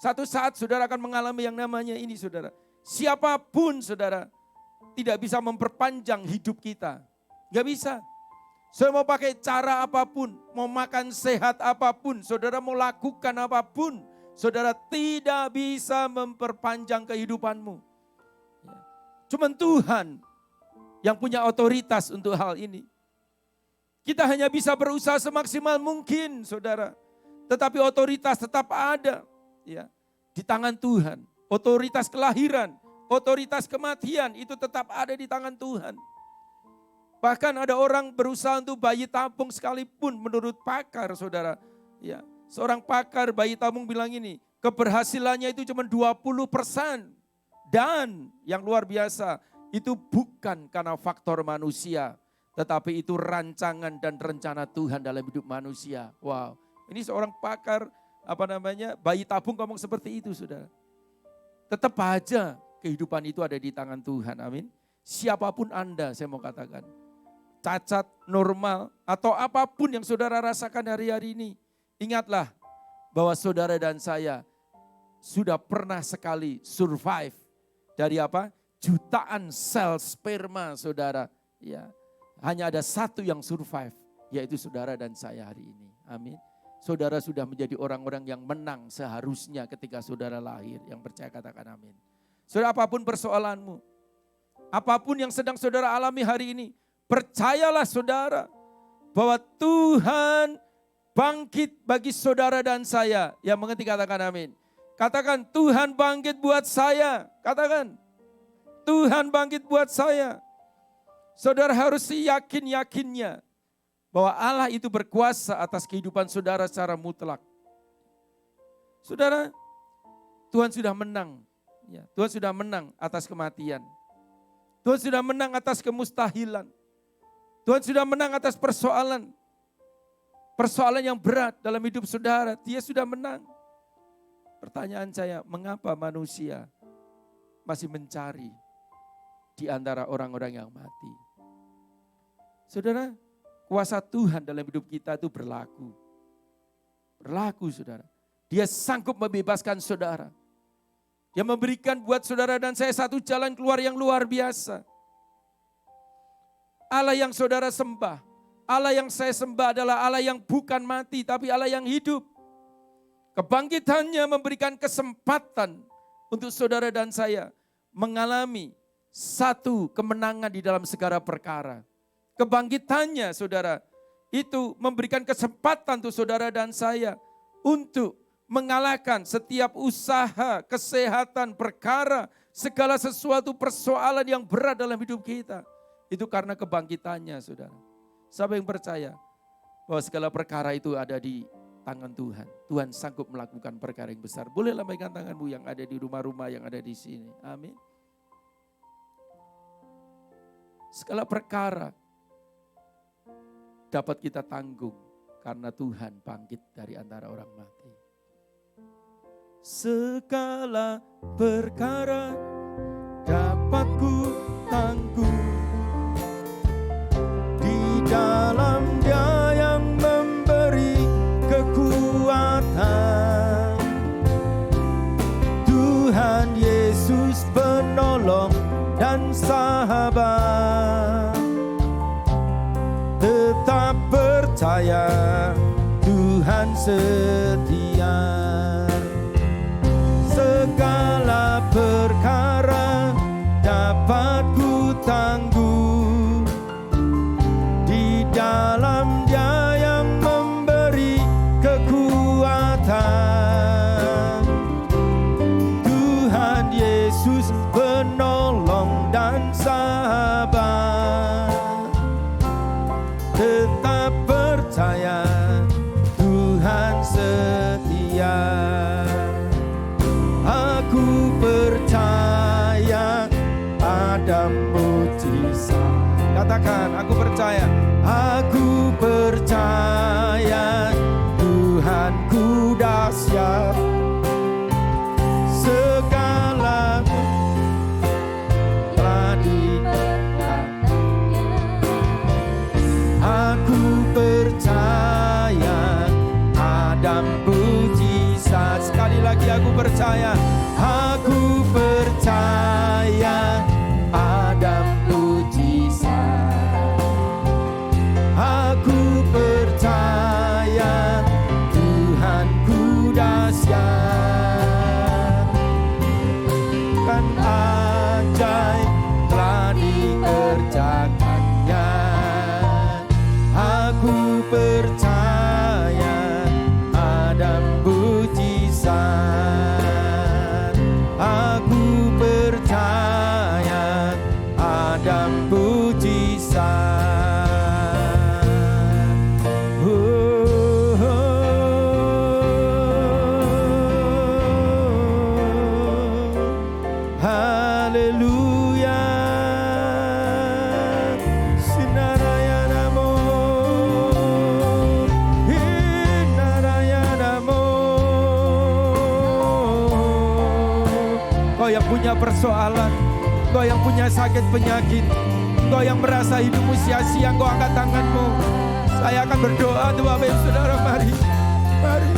Satu saat saudara akan mengalami yang namanya ini saudara. Siapapun saudara tidak bisa memperpanjang hidup kita. Gak bisa. Saudara mau pakai cara apapun, mau makan sehat apapun, saudara mau lakukan apapun, saudara tidak bisa memperpanjang kehidupanmu. Cuman Tuhan yang punya otoritas untuk hal ini. Kita hanya bisa berusaha semaksimal mungkin, saudara. Tetapi otoritas tetap ada, ya, di tangan Tuhan. Otoritas kelahiran, otoritas kematian itu tetap ada di tangan Tuhan. Bahkan ada orang berusaha untuk bayi tabung sekalipun menurut pakar saudara. Ya, seorang pakar bayi tabung bilang ini, keberhasilannya itu cuma 20%. Dan yang luar biasa, itu bukan karena faktor manusia. Tetapi itu rancangan dan rencana Tuhan dalam hidup manusia. Wow, ini seorang pakar bayi tabung ngomong seperti itu saudara. Tetap aja kehidupan itu ada di tangan Tuhan, amin. Siapapun Anda, saya mau katakan, cacat, normal, atau apapun yang saudara rasakan hari-hari ini, ingatlah bahwa saudara dan saya sudah pernah sekali survive dari jutaan sel sperma saudara. Ya, hanya ada satu yang survive, yaitu saudara dan saya hari ini, amin. Saudara sudah menjadi orang-orang yang menang seharusnya ketika saudara lahir. Yang percaya katakan amin. Saudara, apapun persoalanmu, apapun yang sedang saudara alami hari ini, percayalah saudara bahwa Tuhan bangkit bagi saudara dan saya. Yang mengerti katakan amin. Katakan Tuhan bangkit buat saya. Katakan Tuhan bangkit buat saya. Saudara harus yakin-yakinnya bahwa Allah itu berkuasa atas kehidupan saudara secara mutlak. Saudara, Tuhan sudah menang. Ya, Tuhan sudah menang atas kematian. Tuhan sudah menang atas kemustahilan. Tuhan sudah menang atas persoalan. Persoalan yang berat dalam hidup saudara, Dia sudah menang. Pertanyaan saya, mengapa manusia masih mencari di antara orang-orang yang mati? Saudara, kuasa Tuhan dalam hidup kita itu berlaku. Berlaku saudara. Dia sanggup membebaskan saudara. Dia memberikan buat saudara dan saya satu jalan keluar yang luar biasa. Allah yang saudara sembah, Allah yang saya sembah adalah Allah yang bukan mati tapi Allah yang hidup. Kebangkitannya memberikan kesempatan untuk saudara dan saya mengalami satu kemenangan di dalam segala perkara. Kebangkitannya saudara itu memberikan kesempatan untuk saudara dan saya untuk mengalahkan setiap usaha, kesehatan, perkara, segala sesuatu persoalan yang berat dalam hidup kita. Itu karena kebangkitannya, saudara. Siapa yang percaya bahwa segala perkara itu ada di tangan Tuhan. Tuhan sanggup melakukan perkara yang besar. Boleh lambaikan tanganmu yang ada di rumah-rumah, yang ada di sini. Amin. Segala perkara dapat kita tanggung karena Tuhan bangkit dari antara orang mati. Segala perkara dapat ku tanggung di dalam Dia yang memberi kekuatan. Tuhan Yesus penolong dan sahabat. Tetap percaya Tuhan setia. Segala perkara dapat ku tanggung di dalam Dia yang memberi kekuatan. Tuhan Yesus penolong dan sahabat. Tetap percaya Tuhan setia. Aku percaya ada mujizat. Katakan, aku percaya. Aku percaya Tuhanku dahsyat. Segala telah aku percaya ada mujizat. Sekali lagi aku percaya. Aku percaya ada mujizat. Aku percaya Tuhanku dahsyat. Kan ajaib telah dikerjakannya. Aku percaya ada mujizat. Aku percaya ada mujizat. Oh, oh, oh. Haleluya. Sinarayanamo. Hinarayanamo. Kau yang punya persoalan, kau yang punya sakit penyakit, kau yang merasa hidupmu sia-sia, kau angkat tanganmu. Saya akan berdoa untuk Bapak Ibu Saudara. Mari, mari.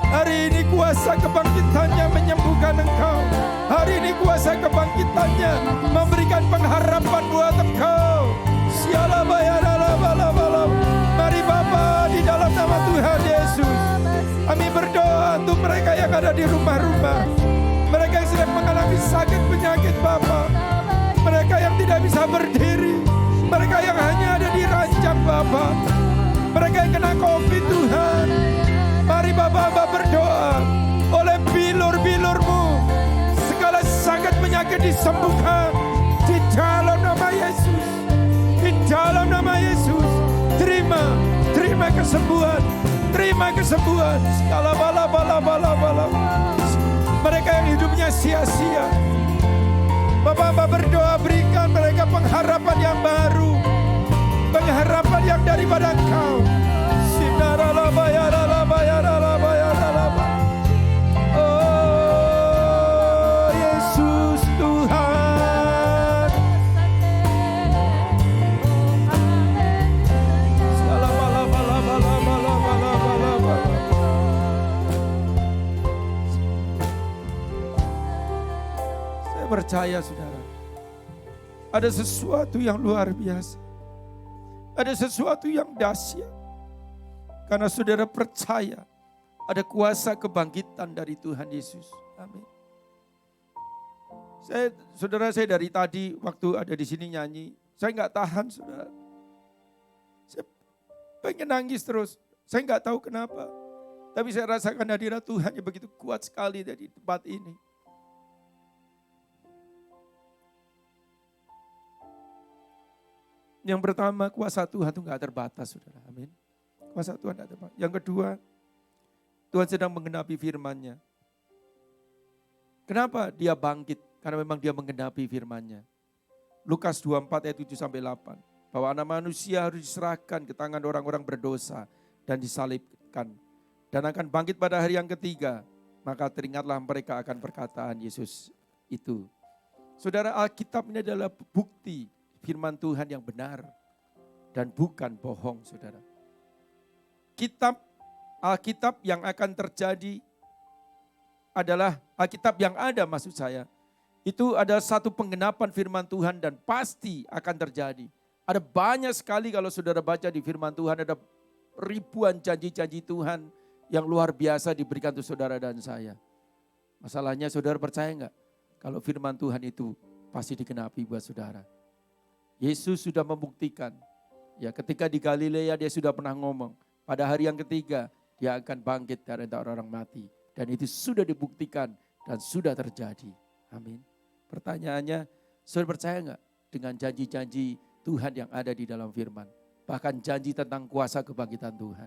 Hari ini kuasa kebangkitannya menyembuhkan engkau. Hari ini kuasa kebangkitannya memberikan pengharapan buat engkau. Sialabayaralabalabala. Mari Bapa, di dalam nama Tuhan Yesus, kami berdoa untuk mereka yang ada di rumah-rumah. Mereka yang sedang mengalami sakit penyakit Bapa. Mereka yang tidak bisa berdiri. Mereka yang hanya ada di ranjang Bapa. Mereka yang kena COVID Tuhan. Mari Bapak berdoa. Oleh bilur-bilur-Mu segala sakit penyakit disembuhkan di dalam nama Yesus. Di dalam nama Yesus. Terima kesembuhan. Terima kesembuhan. Segala bala. Mereka yang hidupnya sia-sia, Bapak berdoa berikan mereka pengharapan yang baru, pengharapan yang daripada Engkau. Oh Yesus Tuhan. Saya percaya saudara, ada sesuatu yang luar biasa. Ada sesuatu yang dahsyat. Karena saudara percaya ada kuasa kebangkitan dari Tuhan Yesus. Amin. Saudara saya dari tadi waktu ada di sini nyanyi, saya nggak tahan saudara. Saya pengen nangis terus. Saya nggak tahu kenapa. Tapi saya rasakan hadirat Tuhan yang begitu kuat sekali dari tempat ini. Yang pertama, kuasa Tuhan itu enggak terbatas, saudara. Amin. Kuasa Tuhan enggak terbatas. Yang kedua, Tuhan sedang menggenapi firman-Nya. Kenapa dia bangkit? Karena memang dia menggenapi firman-Nya. Lukas 24 ayat 7 sampai 8. Bahwa anak manusia harus diserahkan ke tangan orang-orang berdosa dan disalibkan. Dan akan bangkit pada hari yang ketiga. Maka teringatlah mereka akan perkataan Yesus itu. Saudara, Alkitab ini adalah bukti firman Tuhan yang benar. Dan bukan bohong, saudara. Alkitab yang akan terjadi adalah Alkitab yang ada, maksud saya. Itu adalah satu penggenapan firman Tuhan dan pasti akan terjadi. Ada banyak sekali kalau saudara baca di firman Tuhan, ada ribuan janji-janji Tuhan yang luar biasa diberikan untuk saudara dan saya. Masalahnya saudara percaya enggak? Kalau firman Tuhan itu pasti digenapi buat saudara. Yesus sudah membuktikan. Ya, ketika di Galilea dia sudah pernah ngomong. Pada hari yang ketiga dia akan bangkit dari antara orang mati. Dan itu sudah dibuktikan dan sudah terjadi. Amin. Pertanyaannya, saudara percaya enggak dengan janji-janji Tuhan yang ada di dalam firman? Bahkan janji tentang kuasa kebangkitan Tuhan.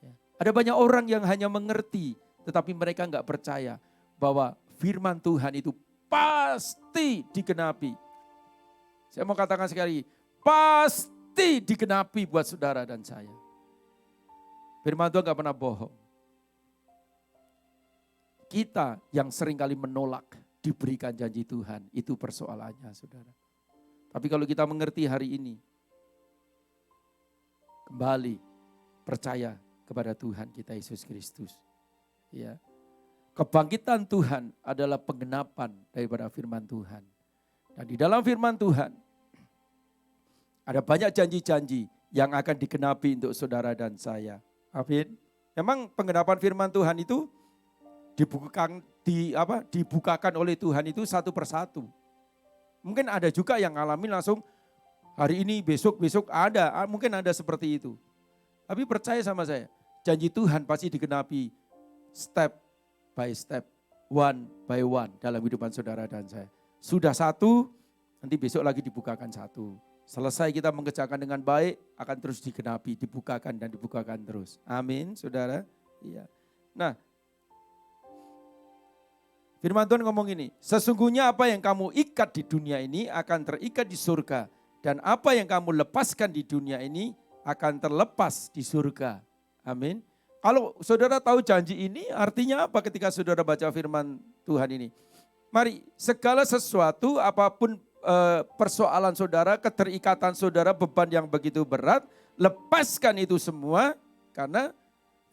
Ya. Ada banyak orang yang hanya mengerti, tetapi mereka enggak percaya bahwa firman Tuhan itu pasti digenapi. Saya mau katakan sekali, pasti digenapi buat saudara dan saya. Firman Tuhan enggak pernah bohong. Kita yang seringkali menolak diberikan janji Tuhan, itu persoalannya, saudara. Tapi kalau kita mengerti hari ini, kembali percaya kepada Tuhan kita Yesus Kristus. Ya. Kebangkitan Tuhan adalah penggenapan daripada firman Tuhan. Dan di dalam firman Tuhan, ada banyak janji-janji yang akan digenapi untuk saudara dan saya. Amin. Memang penggenapan firman Tuhan itu dibukakan oleh Tuhan itu satu persatu. Mungkin ada juga yang ngalamin langsung hari ini, besok ada. Mungkin ada seperti itu. Tapi percaya sama saya, janji Tuhan pasti digenapi step by step, one by one dalam kehidupan saudara dan saya. Sudah satu, nanti besok lagi dibukakan satu. Selesai kita mengerjakan dengan baik, akan terus digenapi, dibukakan dan dibukakan terus. Amin, saudara. Iya. Nah, firman Tuhan ngomong ini, sesungguhnya apa yang kamu ikat di dunia ini akan terikat di surga. Dan apa yang kamu lepaskan di dunia ini akan terlepas di surga. Amin. Kalau saudara tahu janji ini artinya apa ketika saudara baca firman Tuhan ini? Mari segala sesuatu apapun persoalan saudara, keterikatan saudara, beban yang begitu berat, lepaskan itu semua karena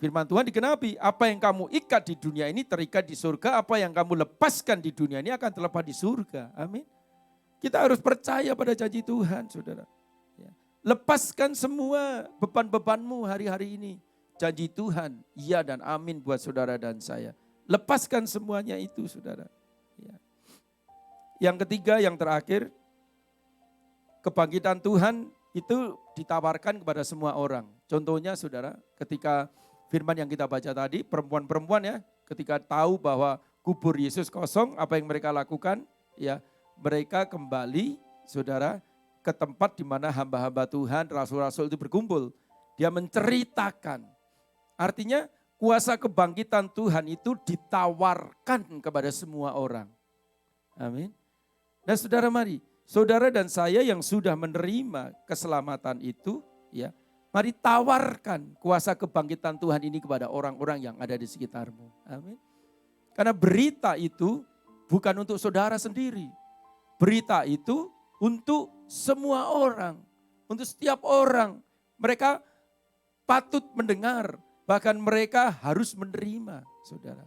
firman Tuhan digenapi. Apa yang kamu ikat di dunia ini terikat di surga. Apa yang kamu lepaskan di dunia ini akan terlepas di surga. Amin. Kita harus percaya pada janji Tuhan, saudara. Ya. Lepaskan semua beban-bebanmu hari-hari ini. Janji Tuhan, iya dan amin buat saudara dan saya. Lepaskan semuanya itu, saudara. Ya. Yang ketiga, yang terakhir, kebangkitan Tuhan itu ditawarkan kepada semua orang. Contohnya, saudara, ketika firman yang kita baca tadi, perempuan-perempuan ya, ketika tahu bahwa kubur Yesus kosong, apa yang mereka lakukan? Ya, mereka kembali, saudara, ke tempat di mana hamba-hamba Tuhan, rasul-rasul itu berkumpul. Dia menceritakan. Artinya kuasa kebangkitan Tuhan itu ditawarkan kepada semua orang. Amin. Nah, saudara, mari, saudara dan saya yang sudah menerima keselamatan itu, ya, mari tawarkan kuasa kebangkitan Tuhan ini kepada orang-orang yang ada di sekitarmu. Amin. Karena berita itu bukan untuk saudara sendiri. Berita itu untuk semua orang. Untuk setiap orang. Mereka patut mendengar. Bahkan mereka harus menerima, saudara.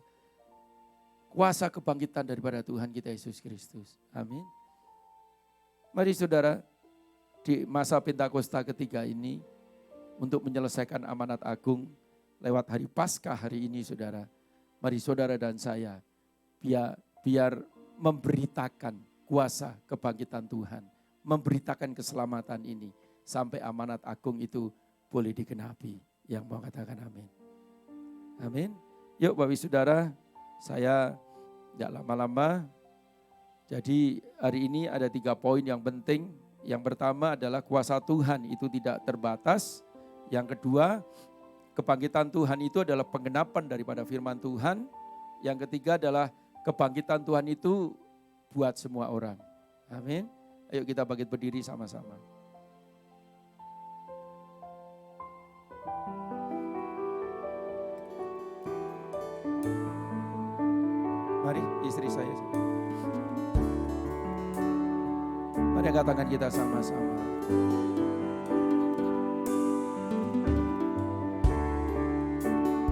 Kuasa kebangkitan daripada Tuhan kita Yesus Kristus. Amin. Mari saudara, di masa Pentakosta ketiga ini, untuk menyelesaikan amanat agung lewat hari Paskah hari ini, saudara. Mari saudara dan saya biar memberitakan kuasa kebangkitan Tuhan, memberitakan keselamatan ini sampai amanat agung itu boleh digenapi. Yang mau katakan amin. Amin. Yuk Bapak Saudara, saya tidak lama-lama. Jadi hari ini ada 3 poin yang penting Yang pertama adalah kuasa Tuhan itu tidak terbatas. Yang kedua, kebangkitan Tuhan itu adalah penggenapan daripada firman Tuhan. Yang ketiga adalah kebangkitan Tuhan itu buat semua orang. Amin. Ayo kita bangkit berdiri sama-sama. Mari istri saya. Mari angkat tangan kita sama-sama.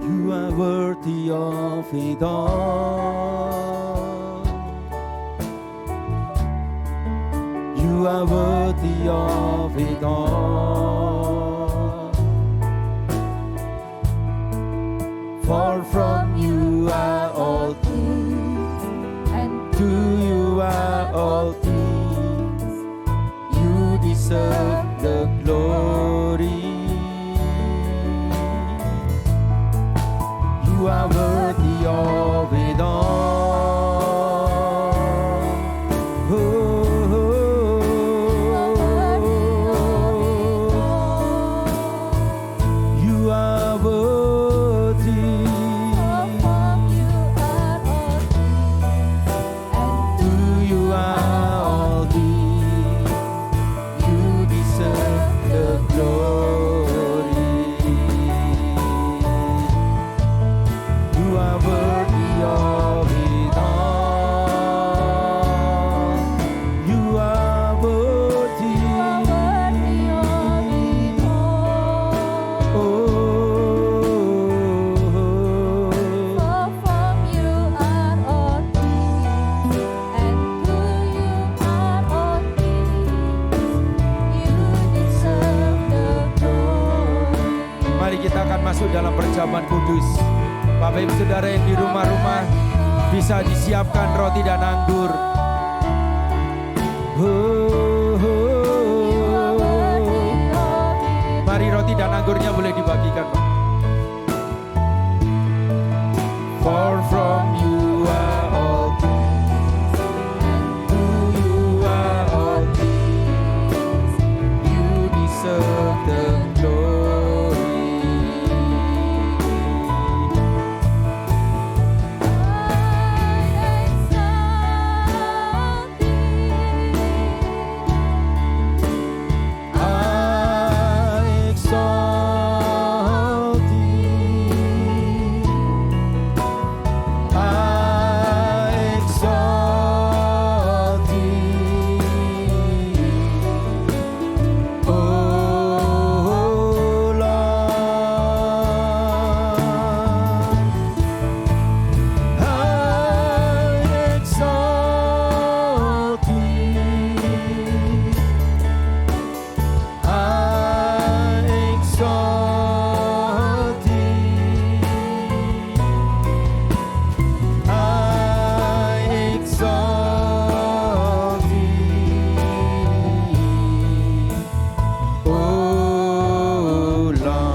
You are worthy of it all. You are worthy of it all. For from you are all things, and to you are all things. You deserve the glory. You are worthy of it all. You are worthy. And to you are all things. You deserve the glory. You are worthy of it all. You are worthy. Mari kita akan masuk dalam perjamuan kudus. Bapak Ibu Saudara yang di rumah-rumah bisa disiapkan roti dan anggur. Mari roti dan anggurnya boleh dibagikan, Pak. For from you are all things, and to you are all things. You deserve the glory. I exalt thee. I exalt thee. Oh Lord, I exalt thee. I exalt thee. I exalt thee. Oh Lord,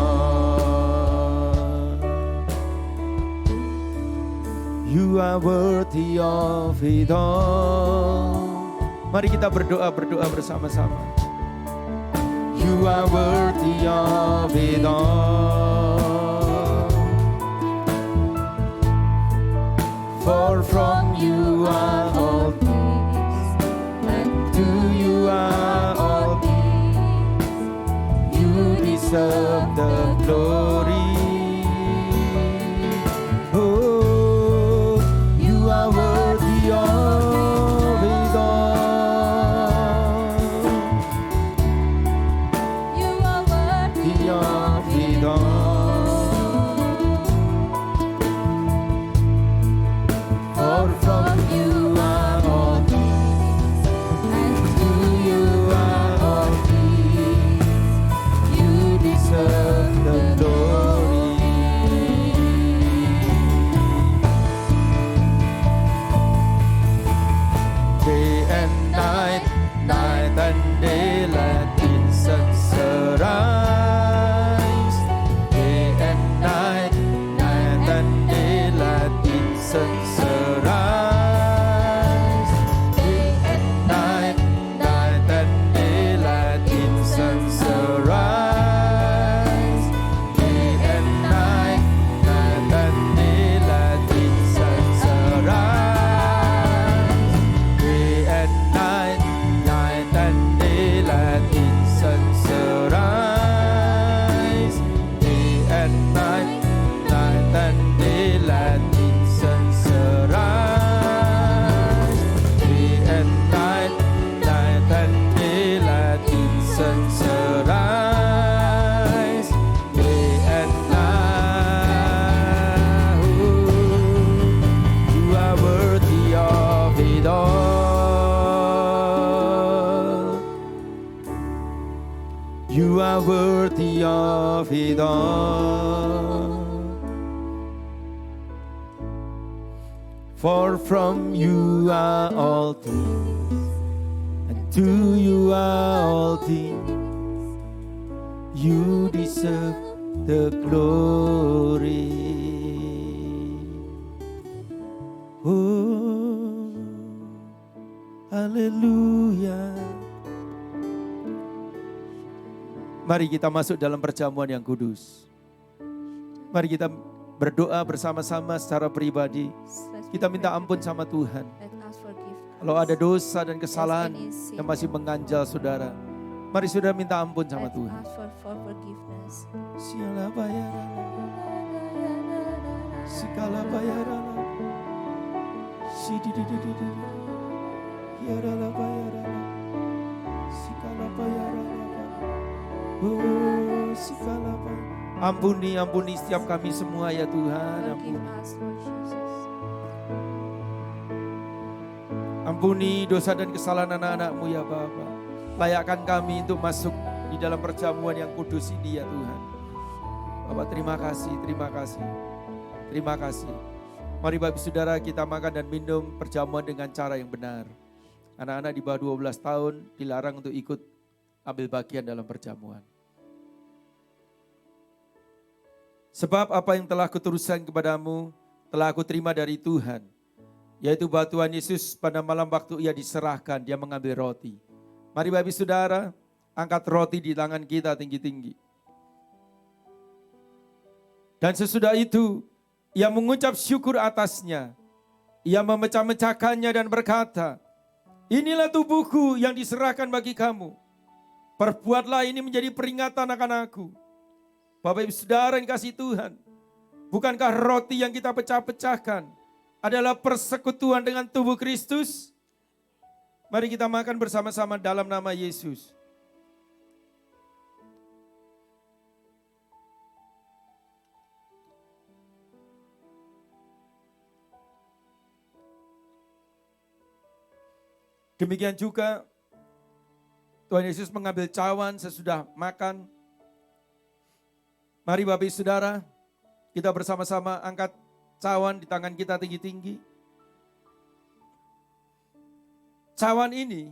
you are worthy of it all. Mari kita berdoa bersama-sama. You are worthy of it all. For from you are all things, and to you are all things. You deserve the glory. Oh, you are worthy of it all. You are worthy Of it all. For from you are all things, and to you are all things. You deserve the glory. Day and night, night and day, let incense arise. You are worthy of it all. For from you are all things, and to you are all things. You deserve the glory. Oh, haleluya. Mari kita masuk dalam perjamuan yang kudus. Mari kita berdoa bersama-sama secara pribadi. Kita minta ampun sama Tuhan. Kalau ada dosa dan kesalahan yang masih mengganjal saudara, mari saudara minta ampun sama Tuhan. Siala bayaran, sikala bayaran, sidididididi, yarala bayaran, sikala bayaran. Oh, sikala bayaran. Ampuni setiap kami semua ya Tuhan. Ampuni dosa dan kesalahan anak-anak-Mu ya Bapa. Layakkan kami untuk masuk di dalam perjamuan yang kudus ini ya Tuhan. Bapak terima kasih, terima kasih, terima kasih. Mari Bapak Saudara kita makan dan minum perjamuan dengan cara yang benar. Anak-anak di bawah 12 tahun dilarang untuk ikut ambil bagian dalam perjamuan. Sebab apa yang telah kuteruskan kepadamu telah aku terima dari Tuhan. Yaitu bahwa Tuhan Yesus pada malam waktu ia diserahkan, dia mengambil roti. Mari Bapak Saudara, angkat roti di tangan kita tinggi-tinggi. Dan sesudah itu, ia mengucap syukur atasnya. Ia memecah-mecahkannya dan berkata, inilah tubuhku yang diserahkan bagi kamu. Perbuatlah ini menjadi peringatan akan aku. Bapak Ibu Saudara yang kasih Tuhan, bukankah roti yang kita pecah-pecahkan adalah persekutuan dengan tubuh Kristus? Mari kita makan bersama-sama dalam nama Yesus. Demikian juga Tuhan Yesus mengambil cawan sesudah makan. Mari Bapak Ibu Saudara, kita bersama-sama angkat cawan di tangan kita tinggi-tinggi. Cawan ini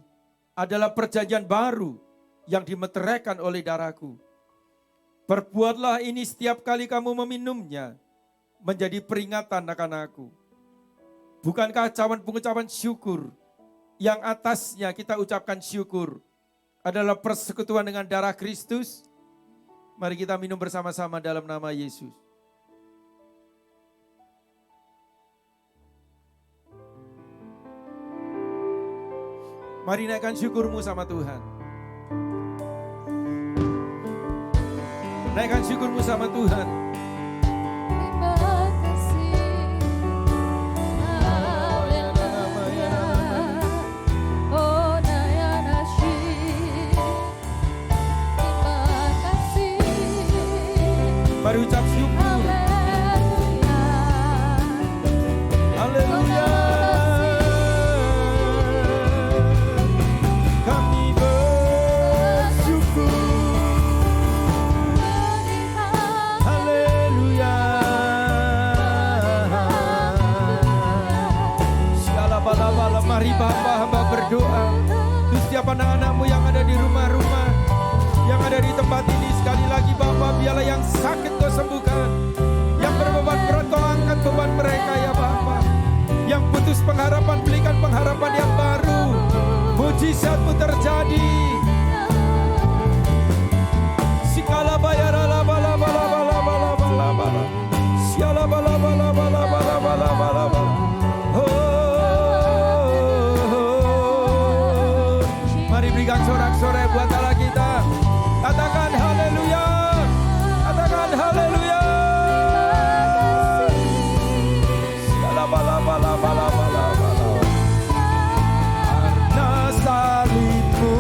adalah perjanjian baru yang dimeteraikan oleh darahku. Perbuatlah ini setiap kali kamu meminumnya, menjadi peringatan akan aku. Bukankah cawan pengucapan syukur, yang atasnya kita ucapkan syukur, adalah persekutuan dengan darah Kristus? Mari kita minum bersama-sama dalam nama Yesus. Mari naikkan syukurmu sama Tuhan. Naikkan syukurmu sama Tuhan. Mari ucap syukur. Haleluya. Kami bersyukur. Haleluya. Segala bala-bala, mari hamba berdoa. Untuk setiap anak-anakmu yang ada di rumah-rumah, yang ada di tempat ini, sekali lagi Bapa, biarlah yang sakit Kau sembuhkan, yang berbeban berat Kau angkat beban mereka ya Bapa, yang putus pengharapan berikan pengharapan yang baru, mujizat-Mu terjadi. Sikala bayara la bala bala bala bala bala bala, siala bala bala bala bala bala bala bala. Mari berikan sorak-sorai buat Allah kita. Katakan haleluya. Katakan haleluya. Segala bala-bala-bala-bala-bala. Karena salibmu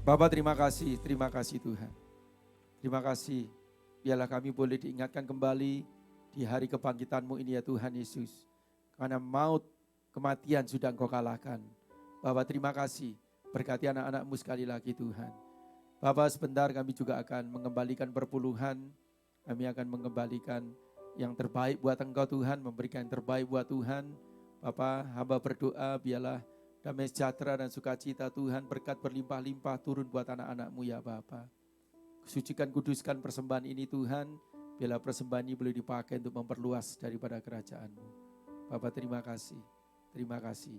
Bapak terima kasih Tuhan. Terima kasih, biarlah kami boleh diingatkan kembali di hari kebangkitan-Mu ini ya Tuhan Yesus. Karena maut, kematian sudah Engkau kalahkan. Bapak terima kasih, berkati anak-anak-Mu sekali lagi Tuhan. Bapak sebentar kami juga akan mengembalikan perpuluhan, kami akan mengembalikan yang terbaik buat Engkau Tuhan, memberikan yang terbaik buat Tuhan. Bapak hamba berdoa biarlah damai sejahtera dan sukacita Tuhan, berkat berlimpah-limpah turun buat anak-anak-Mu ya Bapak. Sucikan, kuduskan persembahan ini Tuhan, biarlah persembahan ini boleh dipakai untuk memperluas daripada kerajaan-Mu. Bapak terima kasih.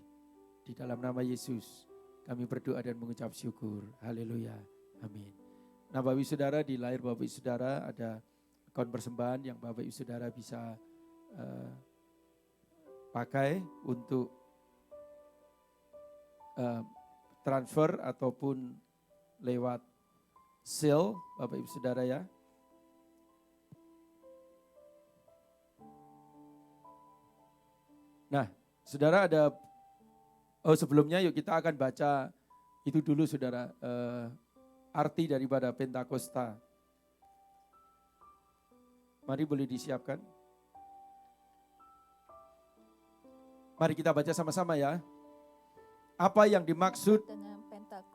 Di dalam nama Yesus kami berdoa dan mengucap syukur. Haleluya. Amin. Nah Bapak Ibu Saudara, di layar Bapak Ibu Saudara ada akun persembahan yang Bapak Ibu Saudara bisa pakai untuk transfer ataupun lewat Zelle, Bapak Ibu Saudara ya. Nah, Saudara ada, sebelumnya yuk kita akan baca itu dulu Saudara, arti daripada Pentakosta. Mari boleh disiapkan. Mari kita baca sama-sama ya. Apa yang dimaksud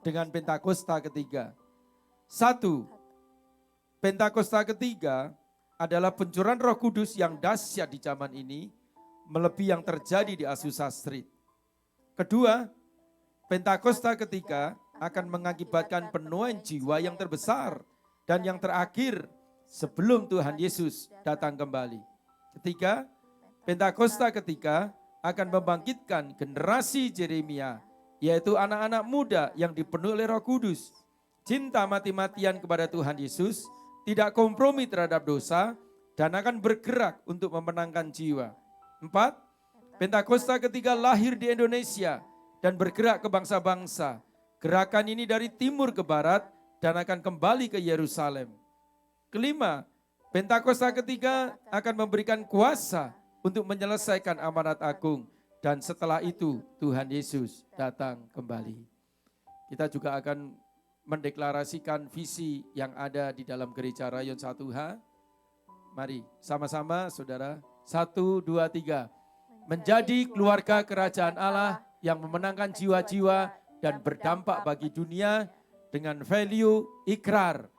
dengan Pentakosta ketiga? 1. Pentakosta ketiga adalah pencurahan Roh Kudus yang dahsyat di zaman ini, melebihi yang terjadi di Azusa Street. Kedua, Pentakosta ketiga akan mengakibatkan penuaian jiwa yang terbesar dan yang terakhir sebelum Tuhan Yesus datang kembali. Ketiga, Pentakosta ketiga akan membangkitkan generasi Yeremia, yaitu anak-anak muda yang dipenuhi oleh Roh Kudus, cinta mati-matian kepada Tuhan Yesus, tidak kompromi terhadap dosa, dan akan bergerak untuk memenangkan jiwa. 4. Pentakosta ketiga lahir di Indonesia dan bergerak ke bangsa-bangsa. Gerakan ini dari timur ke barat dan akan kembali ke Yerusalem. Kelima, Pentakosta ketiga akan memberikan kuasa untuk menyelesaikan amanat agung. Dan setelah itu Tuhan Yesus datang kembali. Kita juga akan mendeklarasikan visi yang ada di dalam gereja Rayon 1H. Mari sama-sama saudara. 1, 2, 3. Menjadi keluarga kerajaan Allah yang memenangkan jiwa-jiwa dan berdampak bagi dunia dengan value ikrar,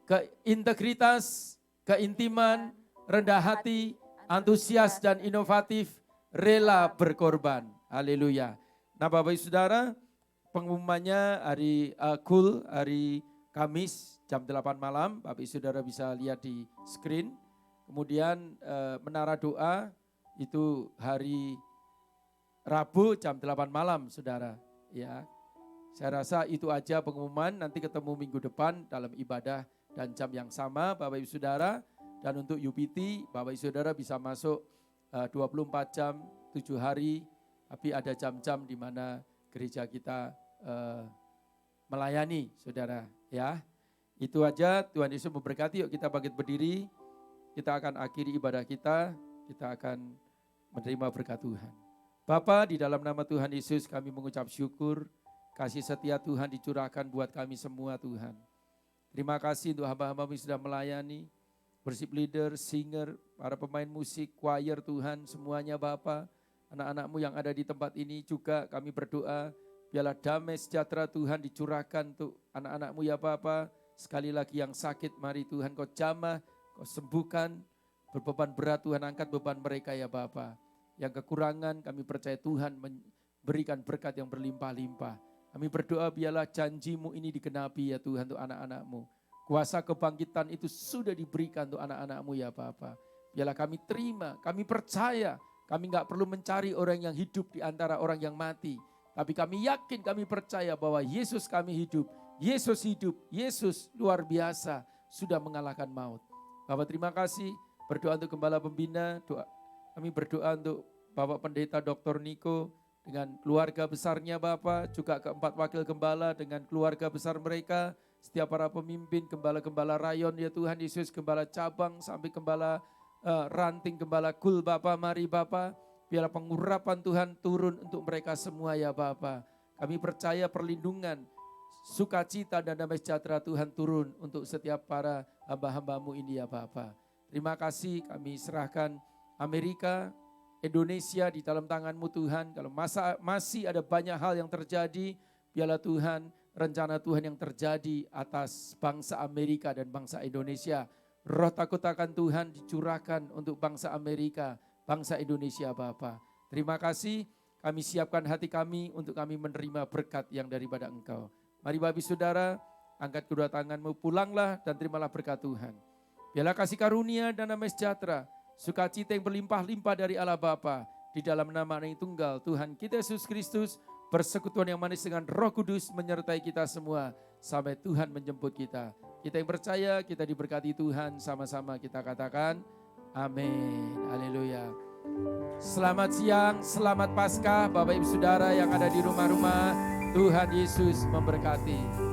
keintegritas, keintiman, rendah hati, antusias dan inovatif, rela berkorban. Haleluya. Nah Bapak Ibu Saudara, pengumumannya hari hari Kamis jam 8 malam. Bapak Ibu Saudara bisa lihat di screen. Kemudian menara doa itu hari Rabu jam 8 malam Saudara. Ya, saya rasa itu aja pengumuman. Nanti ketemu minggu depan dalam ibadah dan jam yang sama Bapak Ibu Saudara. Dan untuk UPT Bapak Ibu Saudara bisa masuk 24 jam, 7 hari, tapi ada jam-jam di mana gereja kita melayani, saudara. Ya, itu aja. Tuhan Yesus memberkati. Yuk kita bangkit berdiri. Kita akan akhiri ibadah kita. Kita akan menerima berkat Tuhan. Bapa, di dalam nama Tuhan Yesus kami mengucap syukur. Kasih setia Tuhan dicurahkan buat kami semua Tuhan. Terima kasih untuk hamba-hamba yang sudah melayani. Worship leader, singer, para pemain musik, choir Tuhan, semuanya Bapa, anak-anak-Mu yang ada di tempat ini juga kami berdoa, biarlah damai sejahtera Tuhan dicurahkan untuk anak-anak-Mu ya Bapa. Sekali lagi yang sakit, mari Tuhan Kau jamah, Kau sembuhkan, berbeban berat Tuhan angkat beban mereka ya Bapa. Yang kekurangan kami percaya Tuhan memberikan berkat yang berlimpah-limpah. Kami berdoa biarlah janji-Mu ini digenapi ya Tuhan untuk anak-anak-Mu. Kuasa kebangkitan itu sudah diberikan untuk anak-anak-Mu ya Bapa. Biarlah kami terima, kami percaya. Kami enggak perlu mencari orang yang hidup di antara orang yang mati. Tapi kami yakin, kami percaya bahwa Yesus kami hidup. Yesus luar biasa sudah mengalahkan maut. Bapak terima kasih, berdoa untuk Gembala Pembina. Kami berdoa untuk Bapak Pendeta Dr. Niko dengan keluarga besarnya Bapak. Juga keempat wakil gembala dengan keluarga besar mereka. Setiap para pemimpin, gembala-gembala rayon ya Tuhan Yesus, gembala cabang sampai gembala ranting, gembala kul Bapa, mari Bapa, biarlah pengurapan Tuhan turun untuk mereka semua ya Bapa. Kami percaya perlindungan sukacita dan damai sejahtera Tuhan turun untuk setiap para hamba-hambamu ini ya Bapa. Terima kasih, kami serahkan Amerika, Indonesia di dalam tangan-Mu Tuhan. Kalau masih ada banyak hal yang terjadi, biarlah Tuhan, rencana Tuhan yang terjadi atas bangsa Amerika dan bangsa Indonesia. Roh takut akan Tuhan dicurahkan untuk bangsa Amerika, bangsa Indonesia Bapa. Terima kasih, kami siapkan hati kami untuk kami menerima berkat yang daripada Engkau. Mari Bapak Saudara, angkat kedua tanganmu, pulanglah dan terimalah berkat Tuhan. Biarlah kasih karunia dan damai sejahtera, sukacita yang berlimpah-limpah dari Allah Bapa, di dalam nama yang tunggal Tuhan kita Yesus Kristus, persekutuan yang manis dengan Roh Kudus menyertai kita semua, sampai Tuhan menjemput kita. Kita yang percaya, kita diberkati Tuhan, sama-sama kita katakan, amin, haleluya. Selamat siang, selamat Paskah Bapak Ibu Saudara yang ada di rumah-rumah. Tuhan Yesus memberkati.